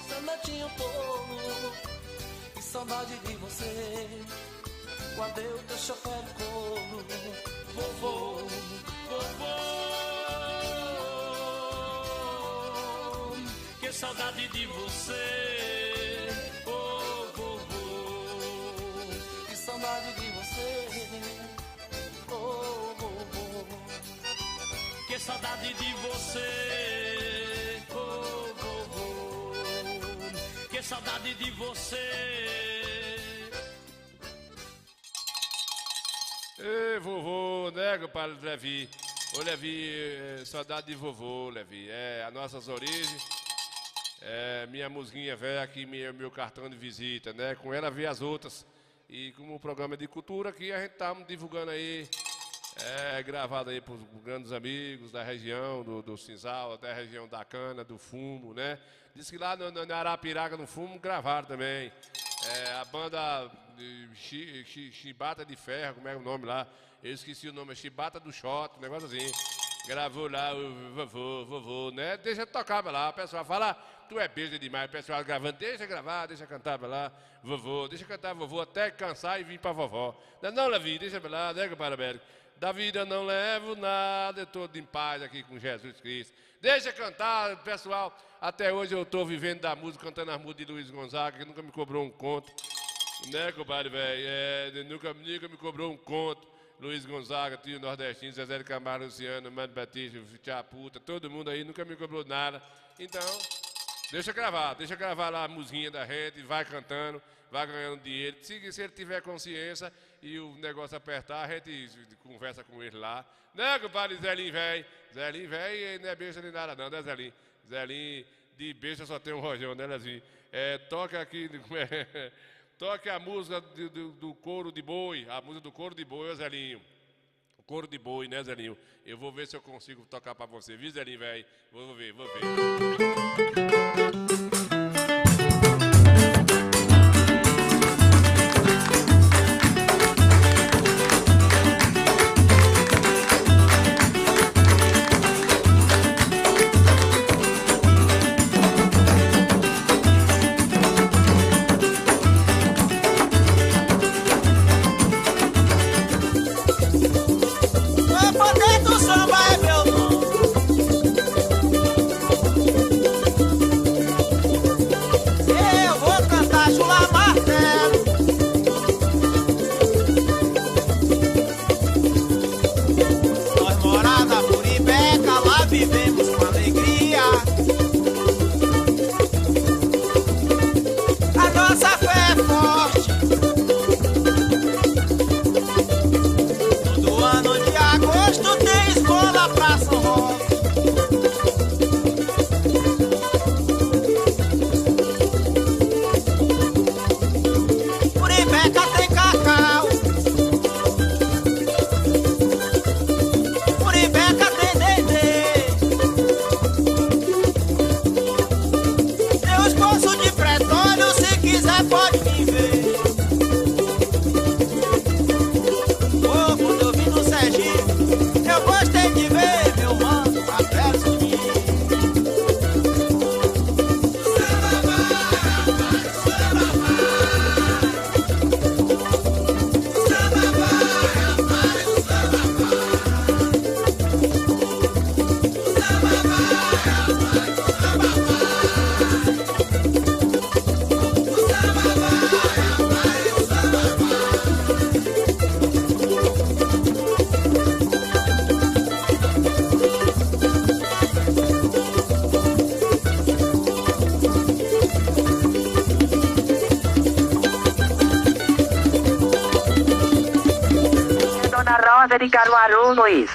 seu netinho tolo, que saudade de você. Guardei o teu chapéu de couro, vovô, vovô, que saudade de você, oh, vovô. Que saudade de você, oh, oh, oh. Que saudade de você. Ei, vovô, né, compadre Levi? Ô, Levi, saudade de vovô, Levi. É, as nossas origens, minha musguinha velha aqui, meu cartão de visita, né? Com ela vi as outras. E como o programa de cultura aqui, a gente tá divulgando aí, gravado aí pros grandes amigos da região, do Cinzal, da região da Cana, do Fumo, né? Diz que lá no Arapiraca, no Fumo, gravaram também. A banda Chibata de Ferro, como é o nome lá? Eu esqueci o nome, é Chibata do Shot, um negócio assim. Gravou lá o vovô, né? Deixa tocar pra lá, o pessoal fala, tu é besta demais, o pessoal gravando, deixa gravar, deixa cantar pra lá, vovô, deixa cantar vovô até cansar e vir pra vovó. Não, Levi, deixa pra lá, né, compadre Américo? Da vida não levo nada, eu tô em paz aqui com Jesus Cristo. Deixa cantar, pessoal, até hoje eu tô vivendo da música, cantando as músicas de Luiz Gonzaga, que nunca me cobrou um conto, né, compadre, velho? Nunca me cobrou um conto. Luiz Gonzaga, Tio Nordestino, Zezé de Camargo, Luciano, Mano Batista, Tia Puta, todo mundo aí nunca me cobrou nada. Então, deixa gravar lá a musiquinha da gente, vai cantando, vai ganhando dinheiro. Se ele tiver consciência e o negócio apertar, a gente conversa com ele lá. Né, compadre Zelinho, velho? Zelinho, velho, não é besta nem nada não, né, Zelinho? Zelinho, de besta só tem um rojão, né, Lezinho? Toca aqui... Toque a música do couro de boi, a música do couro de boi, Zelinho. O couro de boi, né, Zelinho? Eu vou ver se eu consigo tocar pra você, viu, Zelinho, velho? Vou ver. De Caruaru, Luiz.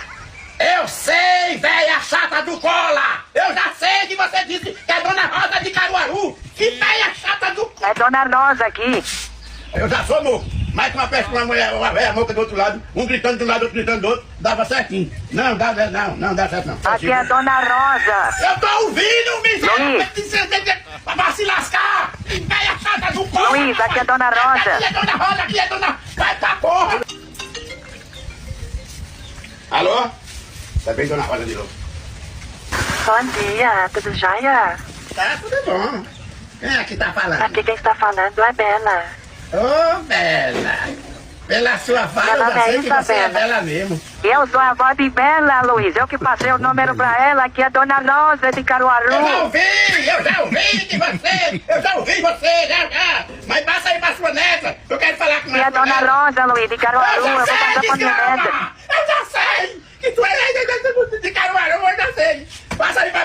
Eu sei, velha chata do cola! Eu já sei que você disse que é Dona Rosa de Caruaru! Que velha chata do cola! É Dona Rosa aqui. Eu já sou louco. Mais que uma peça com uma mulher, uma velha louca do outro lado, um gritando de um lado, outro gritando do outro, dava certinho. Não dá certo não. Aqui é Dona Rosa. Eu tô ouvindo, miséria! Pra se lascar! Que velha chata do cola! Luiz, aqui é Dona Rosa. Aqui é Dona Rosa, aqui é Dona... Vai pra porra! Alô? Tá bem, Dona Rosa de novo? Bom dia, tudo jóia? Tá, tudo bom. Quem é que tá falando? Aqui quem está falando é Bela. Ô, Bela. Pela sua fala, eu já sei que você é Bela mesmo. Eu sou a avó de Bela, Luiz. Eu que passei o número pra ela, que é Dona Rosa de Caruaru. Eu já ouvi de você. Já. Mas passa aí pra sua neta. Eu quero falar com ela. Que é Dona Rosa, Luiz, de Caruaru. Eu vou passar pra minha neta. Eu já sei que tu é de Caruaru.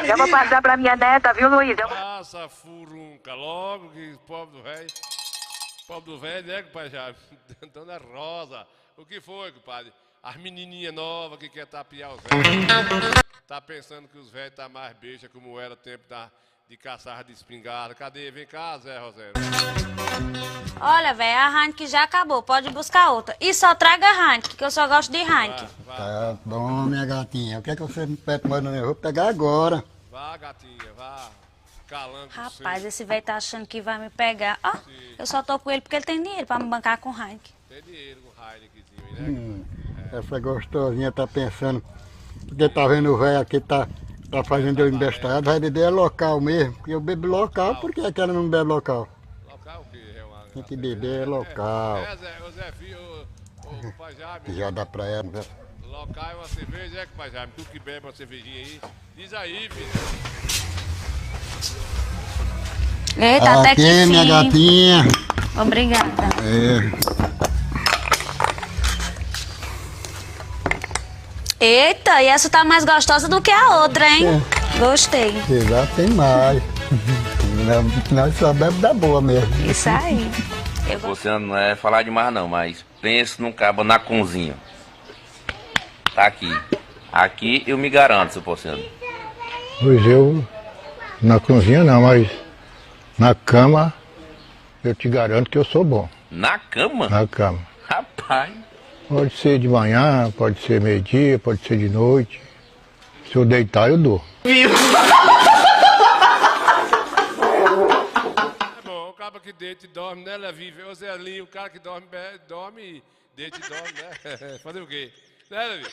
Eu vou passar pra minha neta, viu, Luiz? Passa furunca logo, que pobre do velho. Pobre do velho, né, compadre Jaime? Dona Rosa. O que foi, compadre? As menininhas novas que quer tapiar os velhos. Tá pensando que os velhos tá mais besta como era o tempo de caçar de espingarda. Cadê? Vem cá, Zé Rosero. Olha, velho, a Heineken já acabou. Pode buscar outra. E só traga Heineken, que eu só gosto de Heineken. Tá bom, minha gatinha. O que é que você me pede mais? Eu vou pegar agora. Vá, gatinha, vá. Calango. Rapaz, esse velho tá achando que vai me pegar. Ó, eu só tô com ele porque ele tem dinheiro pra me bancar com Heineken. Tem dinheiro com Heinekenzinho, né? Essa gostosinha tá pensando. Porque tá vendo o velho aqui, tá fazendo eu embestado. Vai beber é local mesmo. Porque eu bebo local, por que ela não bebe local? Local o quê? Tem que beber local. Ô Zé Filho, ô Pajame. Já dá pra ela, né? Local é uma cerveja, Pajame? Tu que bebe uma cervejinha aí. Diz aí, filho. Eita, até que aqui, minha sim. gatinha. Obrigada. Eita, e essa tá mais gostosa do que a outra, hein? Gostei. Já tem mais. Nós só bebe da boa mesmo. Isso aí. Você não é falar demais não, mas pense num cabo na cozinha. Tá aqui. Aqui eu me garanto, seu Porciano. Pois eu, na cozinha não, mas na cama eu te garanto que eu sou bom. Na cama? Na cama. Rapaz. Pode ser de manhã, pode ser meio-dia, pode ser de noite. Se eu deitar, eu dou. É bom, o cara que deita e dorme, né, Levi? Ô Zelinho, o cara que dorme e deita e dorme, né? Fazer o quê? Né, Levi?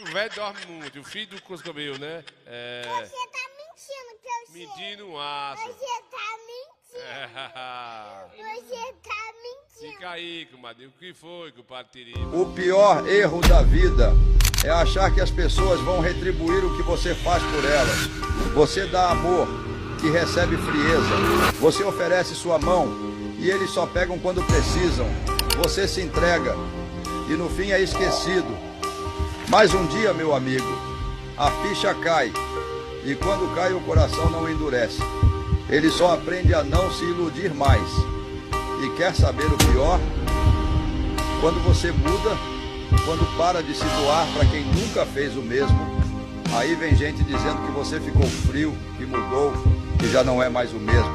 O velho dorme muito, o filho do Cuscobel, né? Você tá mentindo que eu sei. Medindo um aço. Você tá mentindo. Você tá mentindo. Fica aí, comadre. O que foi, compadre Tiriba? O pior erro da vida é achar que as pessoas vão retribuir o que você faz por elas. Você dá amor e recebe frieza. Você oferece sua mão e eles só pegam quando precisam. Você se entrega e no fim é esquecido. Mas um dia, meu amigo, a ficha cai e quando cai o coração não endurece. Ele só aprende a não se iludir mais. E quer saber o pior? Quando você muda, quando para de se doar para quem nunca fez o mesmo, aí vem gente dizendo que você ficou frio, que mudou, que já não é mais o mesmo.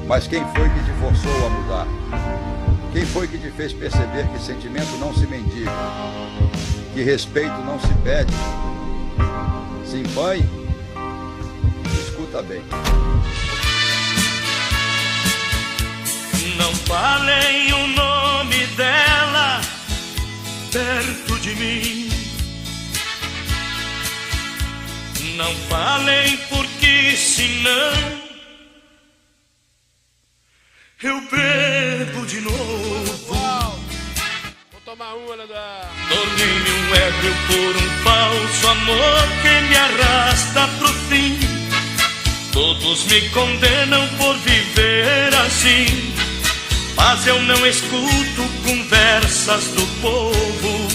Mas quem foi que te forçou a mudar? Quem foi que te fez perceber que sentimento não se mendiga, que respeito não se pede? Se empanhe, escuta bem. Não falem o nome dela perto de mim. Não falem porque senão eu bebo de novo. Vou tomar uma, Leandro. Tornei-me um ébrio por um falso amor que me arrasta pro fim. Todos me condenam por viver assim, mas eu não escuto conversas do povo.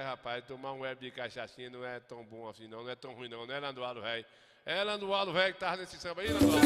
Rapaz, tomar um web de cachaçinha não é tão bom assim não é tão ruim não, né, Landuado velho? É Landuado velho que tava nesse samba aí, Landuado?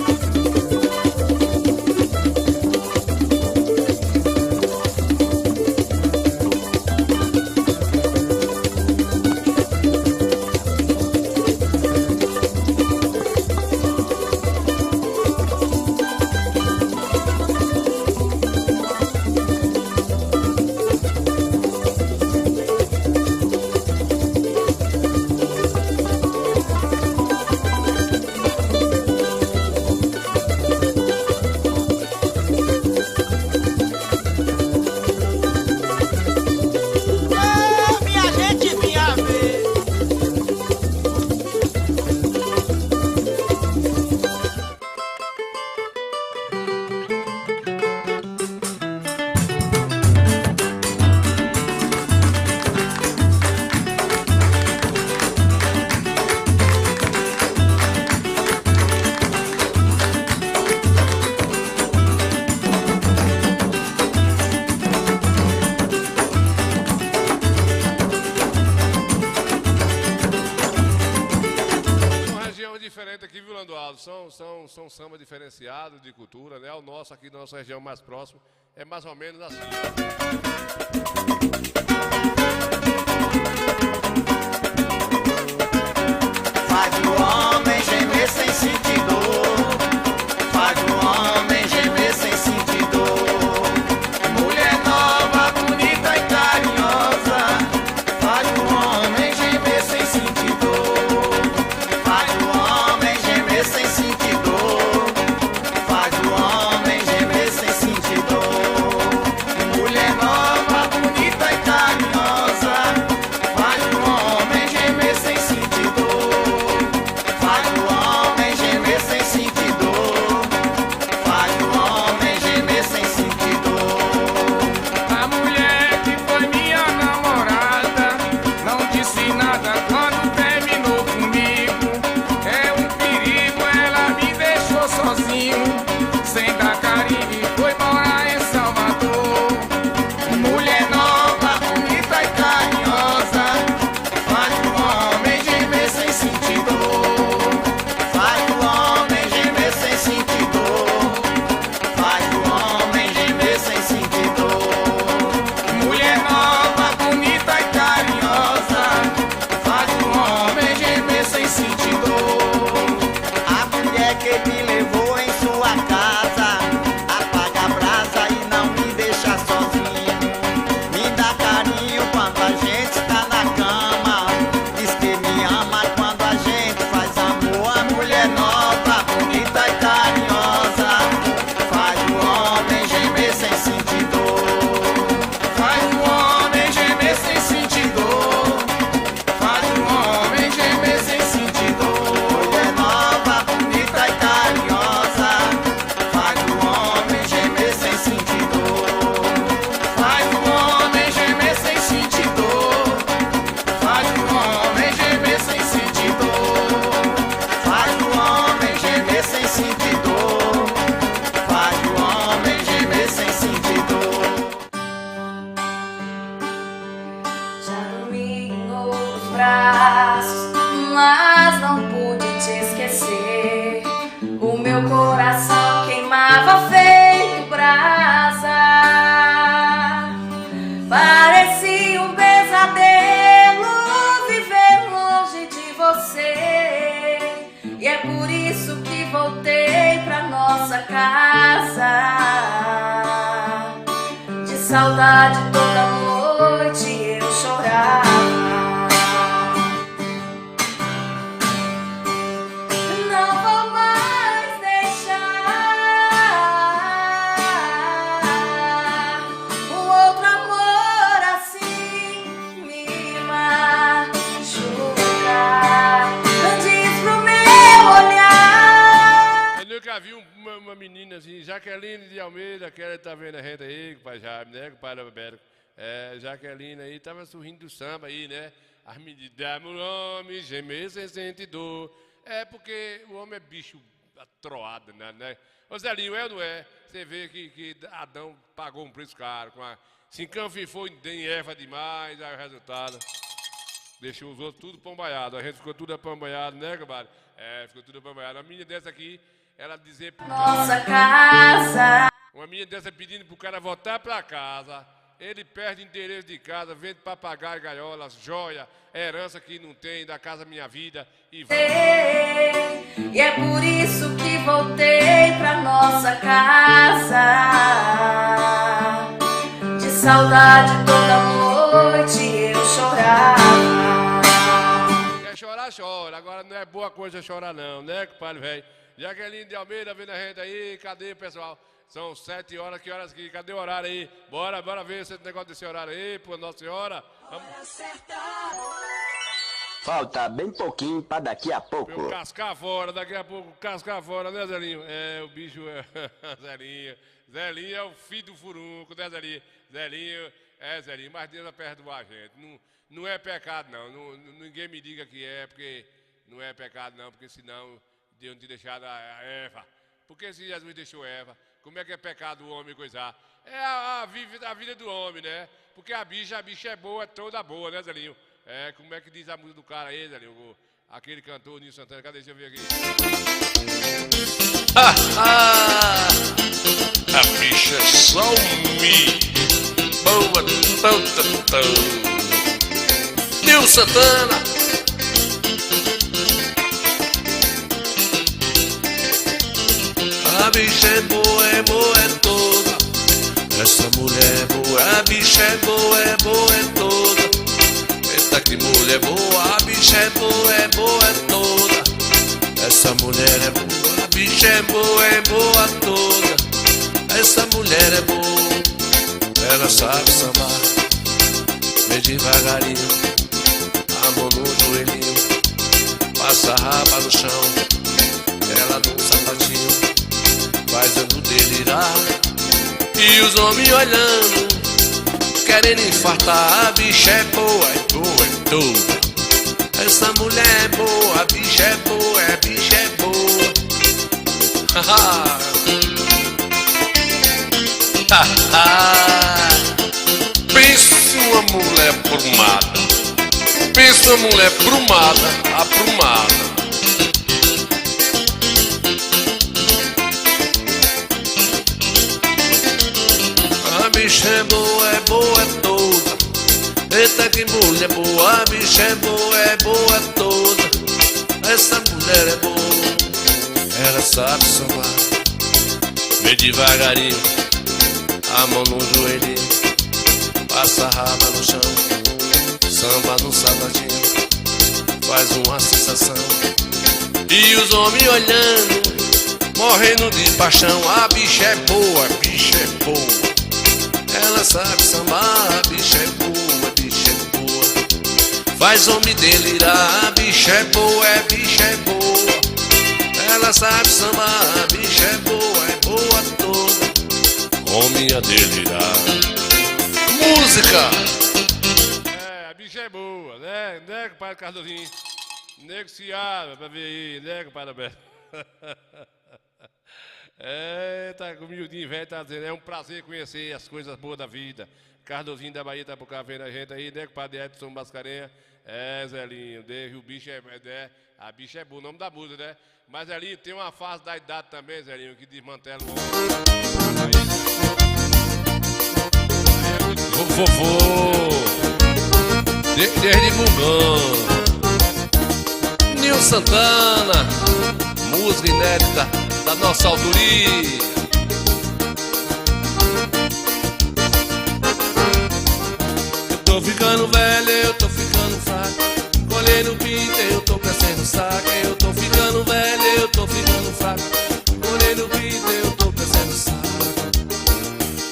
são samba diferenciado de cultura, né? O nosso aqui da nossa região mais próxima é mais ou menos assim. Faz o homem gemer sem sentir dor. Faz o homem gemer sem sentir dor. Mulher nova, bonita e carinhosa. Faz o homem gemer sem sentir dor. Faz o homem gemer sem sentir dor. Faz o homem gemer sem sentir dor. Mulher nova, bonita e carinhosa. Faz o homem gemer sem sentir dor. Faz o homem gemer sem sentir dor. Faz o homem gemer sem sentir dor. A mulher que foi minha namorada não disse nada quando terminou comigo. É um perigo, ela me deixou sozinho, sem dar carinho e foi morar em Salvador. Mulher nova, bonita e carinhosa. Faz o homem gemer sem sentir dor. Faz o homem gemer sem sentir dor. Faz o homem gemer sem sentir dor. Mulher nova, bonita e carinhosa. Faz o homem gemer sem sentir dor. A mulher que me levou em sua casa, apaga a brasa e não me deixa sozinho. Me dá carinho quando a gente tá na cama. Diz que me ama quando a gente faz amor. A mulher nova, bonita e carinhosa. Faz o homem gemer sem sentir dor. Faz o homem gemer sem sentir dor. Faz o homem gemer sem sentir dor. Mulher nova, bonita e carinhosa. Faz o homem gemer sem sentir dor. Faz o homem gemer sem sentir dor. Faz o homem gemer sem sentir dor. Faz o homem gemer sem sentir dor. Faz o homem gemer sem sentir dor. Já dormi em outros braços, mas não pude te esquecer. O meu coração queimava feito brasa. Parecia um pesadelo viver longe de você. E é por isso que voltei pra nossa casa. De saudade toda noite eu chorava. Não vou mais deixar um outro amor assim me machucar. Diz pro meu olhar. Eu nunca vi uma menina assim, Jaqueline de Almeida, que ela tá vendo a gente aí, com o pai Jaime, né, com o pai Roberto. Jaqueline aí, tava sorrindo do samba aí, né? As meninas, dá-me o homem, gemer sem sentir dor. É porque o homem é bicho atroado, né? Ô Zelinho, é ou não é? Você vê que Adão pagou um preço caro. Se encanfifou em Eva demais, aí o resultado deixou os outros tudo pombaiado. A gente ficou tudo apambanhado, né, compadre? Ficou tudo apambanhado. Uma menina dessa aqui, ela dizer pro nossa casa. Uma menina dessa pedindo pro cara voltar pra casa. Ele perde endereço de casa, vende papagaio, gaiolas, joia, herança que não tem, da casa Minha Vida e vai. E é por isso que voltei pra nossa casa. De saudade toda noite eu chorava. Quer chorar, chora. Agora não é boa coisa chorar não, né, compadre velho? Jaqueline de Almeida vendo a gente aí, cadê o pessoal? São 7 horas, que horas aqui? Cadê o horário aí? Bora ver esse negócio desse horário aí, por Nossa Senhora. Vamos. Falta bem pouquinho pra daqui a pouco. Eu cascar fora, daqui a pouco cascar fora, né, Zelinho? O bicho é Zelinho. Zelinho é o filho do furunco, né, Zelinho? Zelinho, Zelinho, mas Deus vai perdoar a gente. Não é pecado, não. Ninguém me diga que é, porque não é pecado, não, porque senão Deus não te deixado a Eva. Por que se Jesus deixou Eva? Como é que é pecado o homem coisar? É a vida do homem, né? Porque a bicha é boa, é toda boa, né, Zelinho? Como é que diz a música do cara aí, Zelinho? Aquele cantor, Nilson Santana, cadê? Deixa eu ver aqui. A bicha é só um milho. Boa, tão. Nil Santana. A bicha é boa toda. Essa mulher é boa, a bicha é boa toda. Eita que mulher boa, a bicha é boa toda. Essa mulher é boa, a bicha é boa toda. Essa mulher é boa, ela sabe sambar, vem devagarinho, a mão no joelhinho, passa a raba no chão, ela num sapatinho, faz eu delirar. E os homens olhando, querendo infartar. A bicha é boa toda. Essa mulher é boa, a bicha é boa, a bicha é boa. Pensa uma mulher aprumada. Pensa uma mulher aprumada. A bicha é boa toda. Eita que mulher boa, a bicha é boa toda. Essa mulher é boa, ela sabe sambar, vem devagarinho, a mão no joelhinho, passa a raba no chão, samba no sapatinho, faz uma sensação. E os homens olhando, morrendo de paixão. A bicha é boa, a bicha é boa. Ela sabe sambar, a bicha é boa, a bicha é boa. Faz homem delirar, a bicha é boa, a bicha é boa. Ela sabe sambar, a bicha é boa toda. Homem a delirar. Música! A bicha é boa, né? Né, compadre Cardozinho? Nego se abre pra ver aí, né, compadre Alberto? Tá com o miudinho velho, tá dizendo, é um prazer conhecer as coisas boas da vida. Cardozinho da Bahia tá por cá vendo a gente aí, né, compadre Edson Mascarenha? Zelinho, o bicho a bicha é boa, o nome da música, né? Mas, Zelinho, tem uma fase da idade também, Zelinho, que desmantela o homem. Vovô desde Bugão. Nil Santana, música inédita da nossa autoria. Eu tô ficando velho, eu tô ficando fraco. Colhei no pinto, eu tô crescendo saco. Eu tô ficando velho, eu tô ficando fraco. Colhei no pinto, eu tô crescendo saco.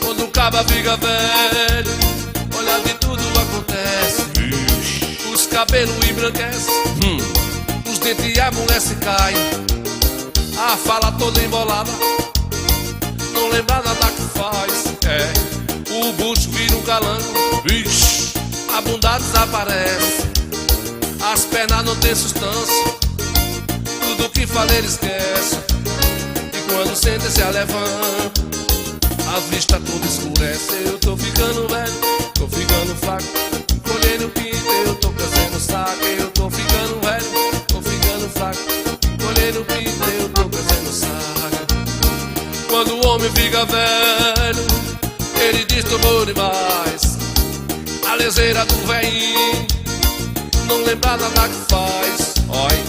Quando o caba fica velho, olha de tudo acontece. Os cabelos embranquecem, os dentes e a mulher se cai. A fala toda embolada, não lembra nada que faz. O bucho vira um calango, a bunda desaparece. As pernas não tem sustância, tudo que fala ele esquece. E quando sente se levanta, a vista toda escurece. Eu tô ficando velho, tô ficando fraco. Colhei no pinto, eu tô crescendo saco. Eu tô ficando velho, tô ficando fraco. Colhei no pinto, eu tô crescendo saco. Quando o homem fica velho, ele destorbou demais. A leseira do velhinho, não lembra nada que faz. Oi,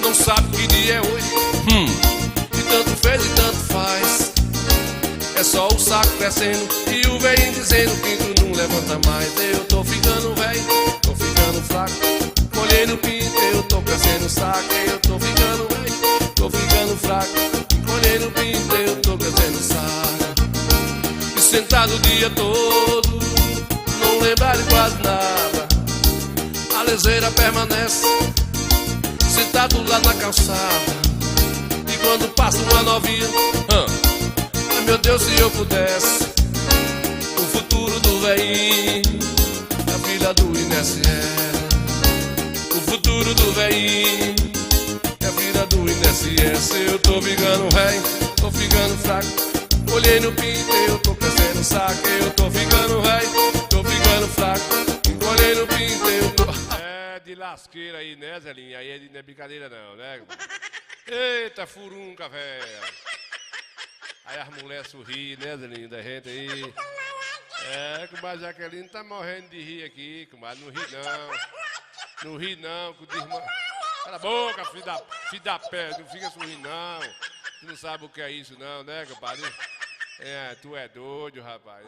não sabe que dia é hoje, e tanto fez e tanto faz. É só o saco crescendo e o velhinho dizendo o pinto não levanta mais. Eu tô ficando velho, tô ficando fraco. Colhei no pinto, eu tô crescendo saco. Eu tô ficando velho, tô ficando fraco. Colhei no pinto, eu tô crescendo saco. E sentado o dia todo, não lembrar de quase nada. A leseira permanece, sentado lá na calçada. E quando passa uma novinha, meu Deus, se eu pudesse, o futuro do velhinho, a filha do INSS. O futuro do velhinho, a filha do INSS. Eu tô ficando velho, tô ficando fraco. Olhei no pinto, eu tô crescendo saco. Eu tô ficando velho, tô ficando fraco. Olhei no pinto, eu tô... De lasqueira aí, né, Zelinho? Aí não é brincadeira não, né? Eita, furunca, velho. Aí as mulheres sorriem, né, Zelinho, da gente aí. É, comadre Jaqueline tá morrendo de rir aqui, comadre. Não ri não. Não ri não, com desma... Cala a boca, filho da pé, não fica sorrindo não. Tu não sabe o que é isso não, né, compadre? É, tu é doido, rapaz.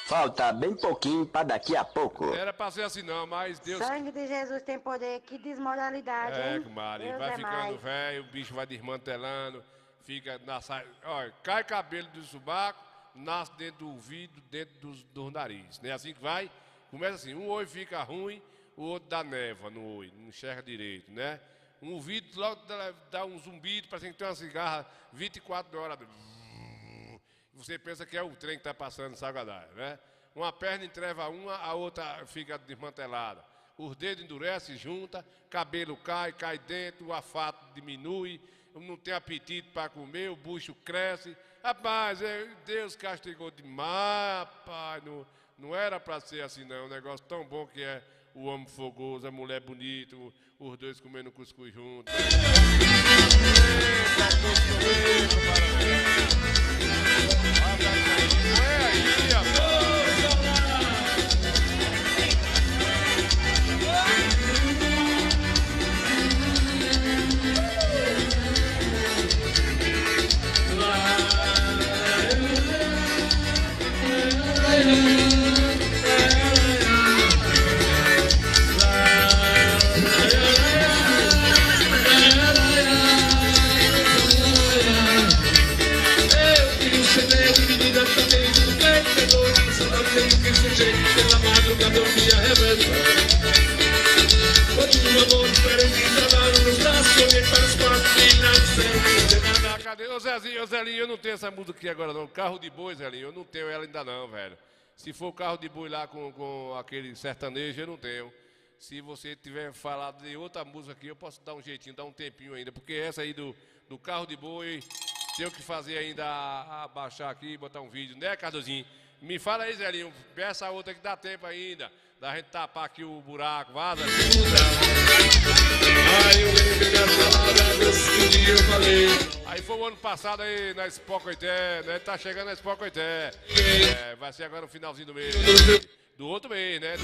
Falta bem pouquinho pra daqui a pouco. Era pra ser assim não, mas Deus... Sangue de Jesus tem poder, que desmoralidade, hein? Comadre, Deus vai é ficando mais. velho, o bicho vai desmantelando, fica na saia... Olha, cai cabelo do subaco, nasce dentro do ouvido, dentro dos narizes, né? Assim que vai, começa assim, um olho fica ruim, o outro dá névoa no olho, não enxerga direito, né? Um ouvido logo dá um zumbido, parece que tem uma cigarra 24 horas. Você pensa que é o trem que está passando em Salgadar, né? Uma perna entreva a outra fica desmantelada. Os dedos endurecem, junta, cabelo cai dentro, o olfato diminui, não tem apetite para comer, o bucho cresce. Rapaz, Deus castigou demais, rapaz. Não era para ser assim, não. Um negócio tão bom que é o homem fogoso, a mulher bonita, os dois comendo cuscuz juntos. Pela madrugada eu me arrebentar. Quando um amor diferente trabalho nos braços, olhei para os quatro finais do céu. Cadê? Ô Zelinho, eu não tenho essa música aqui agora não. Carro de boi, Zelinho, eu não tenho ela ainda não, velho. Se for carro de boi lá com aquele sertanejo, eu não tenho. Se você tiver falado de outra música aqui, eu posso dar um jeitinho, dar um tempinho ainda. Porque essa aí do carro de boi, tenho que fazer ainda abaixar aqui e botar um vídeo, né, Cardozinho? Me fala aí, Zelinho, peça outra que dá tempo ainda, da gente tapar aqui o buraco, vaza. Aí foi o ano passado aí na Expo Coité, né? Tá chegando na Expo Coité. Vai ser agora no finalzinho do mês. Do outro mês, né?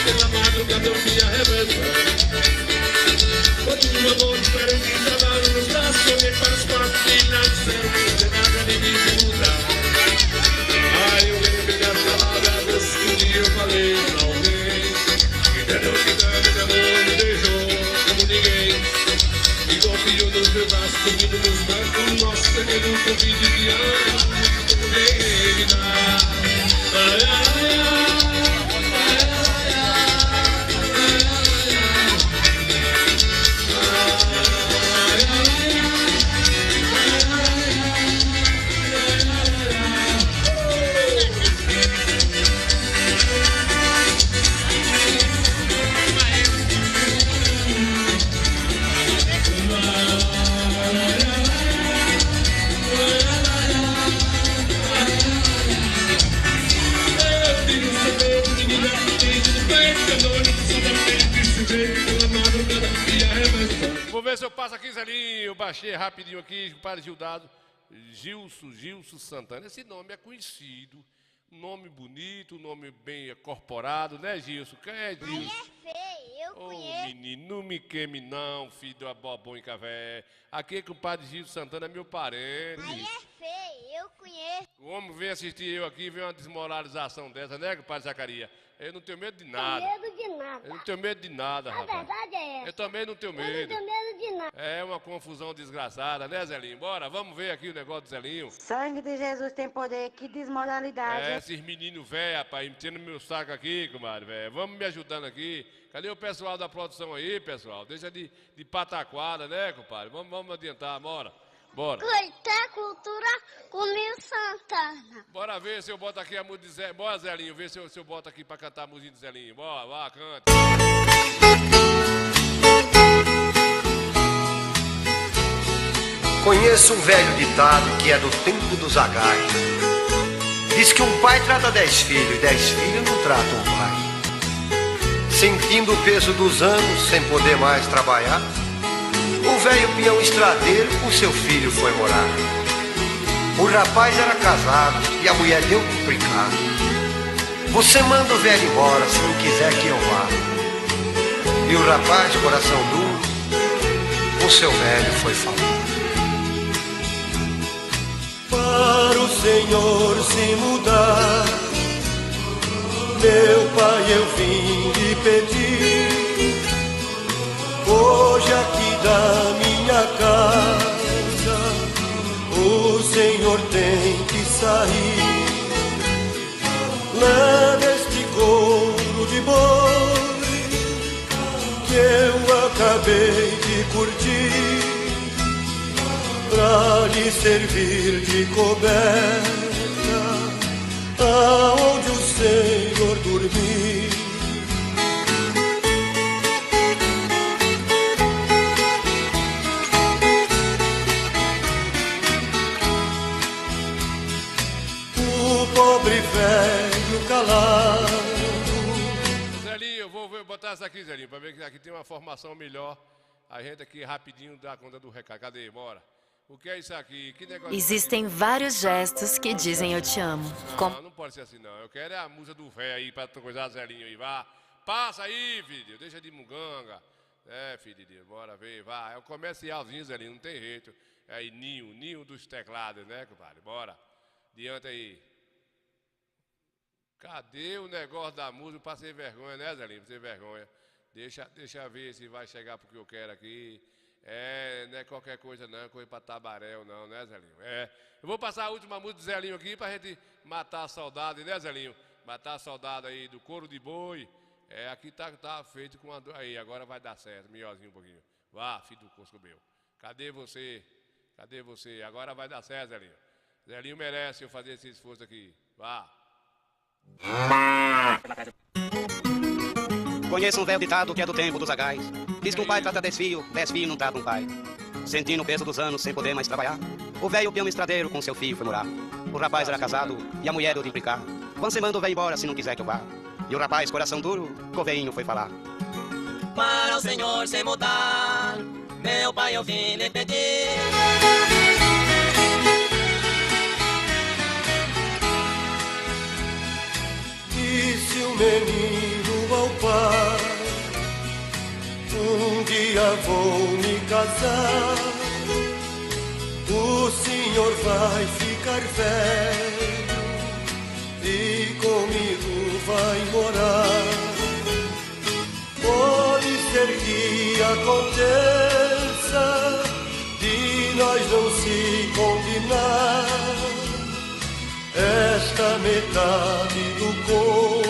Pela madrugada eu me arrebentar. Quando um amor diferente trabalho nos braços, olhei para os quatro finais do céu, não tem nada de me mudar. Ai, eu lembrei das palavras que um dia eu falei pra alguém. Que de amor me beijou como ninguém. E golpeou nos meus braços, comigo nos brancos. Nossa, que eu nunca vi de diante. Ele dá. Ai, ai, ai. Vou ver se eu passo aqui, Zelinho. Eu baixei rapidinho aqui, para Gildado. Gilson Santana. Esse nome é conhecido. Nome bonito, nome bem acorporado, né, Gilson? Quem é Gilson? Aí é feio. eu Ô, conheço. menino, não me queime não, filho da bobônica, velho. Aqui é que o padre Gil Santana é meu parente. Aí é feio, eu conheço. O homem vem assistir eu aqui e vê uma desmoralização dessa, né, padre Zacarias? Eu não tenho medo de nada. Não tenho medo de nada. Eu não tenho medo de nada, A rapaz. verdade é essa. Eu também não tenho Eu não medo. tenho medo de nada. É uma confusão desgraçada, né, Zelinho? Bora, vamos ver aqui o negócio do Zelinho. Sangue de Jesus tem poder, que desmoralidade. É, hein? esses meninos velhos, rapaz, metendo meu saco aqui, comadre, velho. Vamos me ajudando aqui. Cadê o pessoal da produção aí, pessoal? Deixa de pataquada, né, compadre? Vamos adiantar, bora. Bora. Coité Cultura comigo Santana. Bora ver se eu boto aqui a música de Zelinho. Bora, Zelinho, ver se eu boto aqui pra cantar a música de Zelinho. Bora, vá, canta. Conheço um velho ditado que é do tempo dos zagais. Diz que um pai trata 10 filhos e 10 filhos não tratam o pai. Sentindo o peso dos anos sem poder mais trabalhar, o velho peão estradeiro com seu filho foi morar. O rapaz era casado e a mulher deu complicado. Você manda o velho embora se não quiser que eu vá. E o rapaz, coração duro, com seu velho foi falar. Para o Senhor se mudar, meu pai, eu vim lhe pedir. Hoje aqui da minha casa o Senhor tem que sair. Leva este couro de boi que eu acabei de curtir, pra lhe servir de coberta aonde o Senhor dormir. O pobre velho calado. Zelinho, eu vou botar essa aqui, Zelinho, pra ver que aqui tem uma formação melhor. A gente aqui rapidinho dá conta do recado. Cadê? Bora. O que é isso aqui? Que negócio? Existem vários gestos que dizem eu te amo. Não pode ser assim não. Eu quero é a música do véio aí pra coisar Zelinho aí. Vá. Passa aí, filho. Deixa de munganga. É, filho de Deus. Bora ver. Vá. É o comercialzinho, Zelinho. Não tem jeito. É aí, ninho dos teclados, né, compadre? Bora. Diante aí. Cadê o negócio da música pra ser vergonha, né, Zelinho? Pra ser vergonha. Deixa ver se vai chegar pro que eu quero aqui. É, não é qualquer coisa não, coisa pra tabaréu não, né, Zelinho? É. Eu vou passar a última música do Zelinho aqui pra gente matar a saudade, né, Zelinho? Matar a saudade aí do couro de boi. É, aqui tá feito com a... Aí, agora vai dar certo, melhorzinho um pouquinho. Vá, filho do Cosco meu. Cadê você? Cadê você? Agora vai dar certo, Zelinho. Zelinho merece eu fazer esse esforço aqui. Vá. Conheço um velho ditado que é do tempo dos zagais. Diz que um pai trata 10 filhos não trata um pai. Sentindo o peso dos anos sem poder mais trabalhar, o velho peão estradeiro com seu filho foi morar. O rapaz era casado e a mulher deu de implicar. Você manda o velho embora se não quiser que eu vá. E o rapaz, coração duro, com o velhinho foi falar. Para o Senhor se mudar, meu pai eu vim lhe pedir. Disse o menino ao pai: um dia vou me casar, o senhor vai ficar velho e comigo vai morar. Pode ser que aconteça de nós não se combinar, esta metade do corpo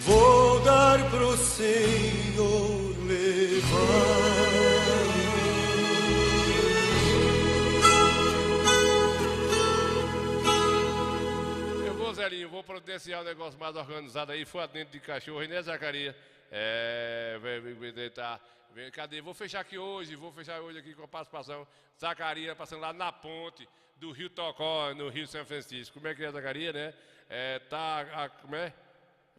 vou dar pro Senhor levar. Eu vou, Zelinho, vou providenciar um negócio mais organizado aí, foi dentro de cachorro, né, Zacarias? Tá. Cadê? Vou fechar aqui hoje aqui com a participação. Zacarias passando lá na ponte do Rio Tocó, no Rio São Francisco. Como é que é, Zacarias, né? Como é?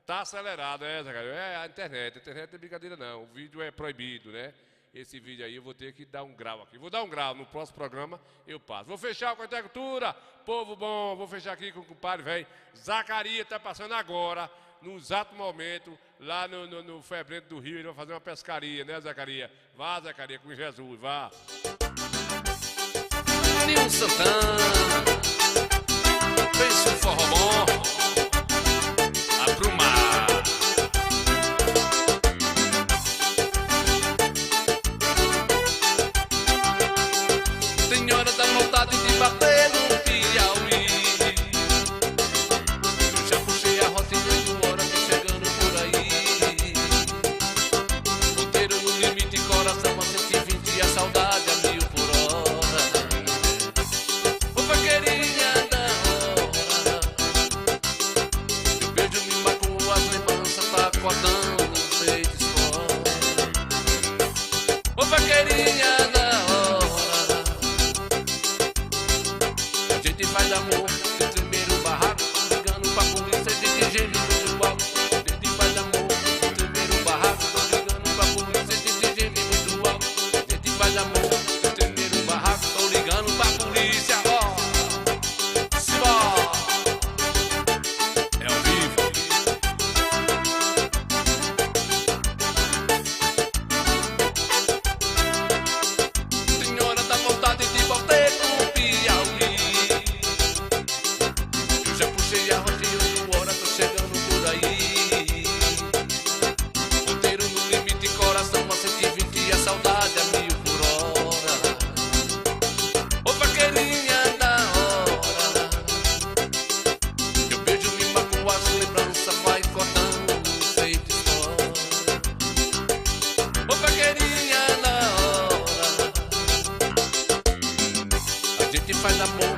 Tá acelerado, né, Zacarias? A internet não é brincadeira não, o vídeo é proibido, né? Esse vídeo aí eu vou ter que dar um grau aqui. Vou dar um grau, no próximo programa eu passo. Vou fechar com a intercultura, povo bom, vou fechar aqui com o compadre velho. Zacarias tá passando agora no exato momento, lá no Febrento do Rio, ele vai fazer uma pescaria, né, Zacarias? Vá, Zacarias, com Jesus, vá. Nilson Santana, pensa um forró bom, aprumar. Tem hora da vontade de bater no Piauí. Eu já puxei a rota e 8 horas, tô chegando por aí. Ponteiro no limite, coração a 120 e a saudade a 1000 por hora. Ô vaqueirinha da hora, eu vejo me magoa, as lembranças tá acordando, sei de escola. Ô vaqueirinha da hora, a gente faz amor, de tremer o barraco, ligando pra polícia de gênio muito alto. A gente faz amor, de tremer o barraco, ligando pra polícia de gênio muito alto. A gente faz amor, de tremer o barraco, tô ligando pra polícia, ó. É ao vivo. Senhora da vontade de voltar pro Piauí. Eu já puxei a rota e 8 horas, tô chegando por aí. Ponteiro no limite, coração a 120 e a saudade a 1000 por hora. Ô vaqueirinha da hora, eu vejo me magoar, as lembranças vai cortando, sei de história. Ô vaqueirinha da hora, a gente faz amor,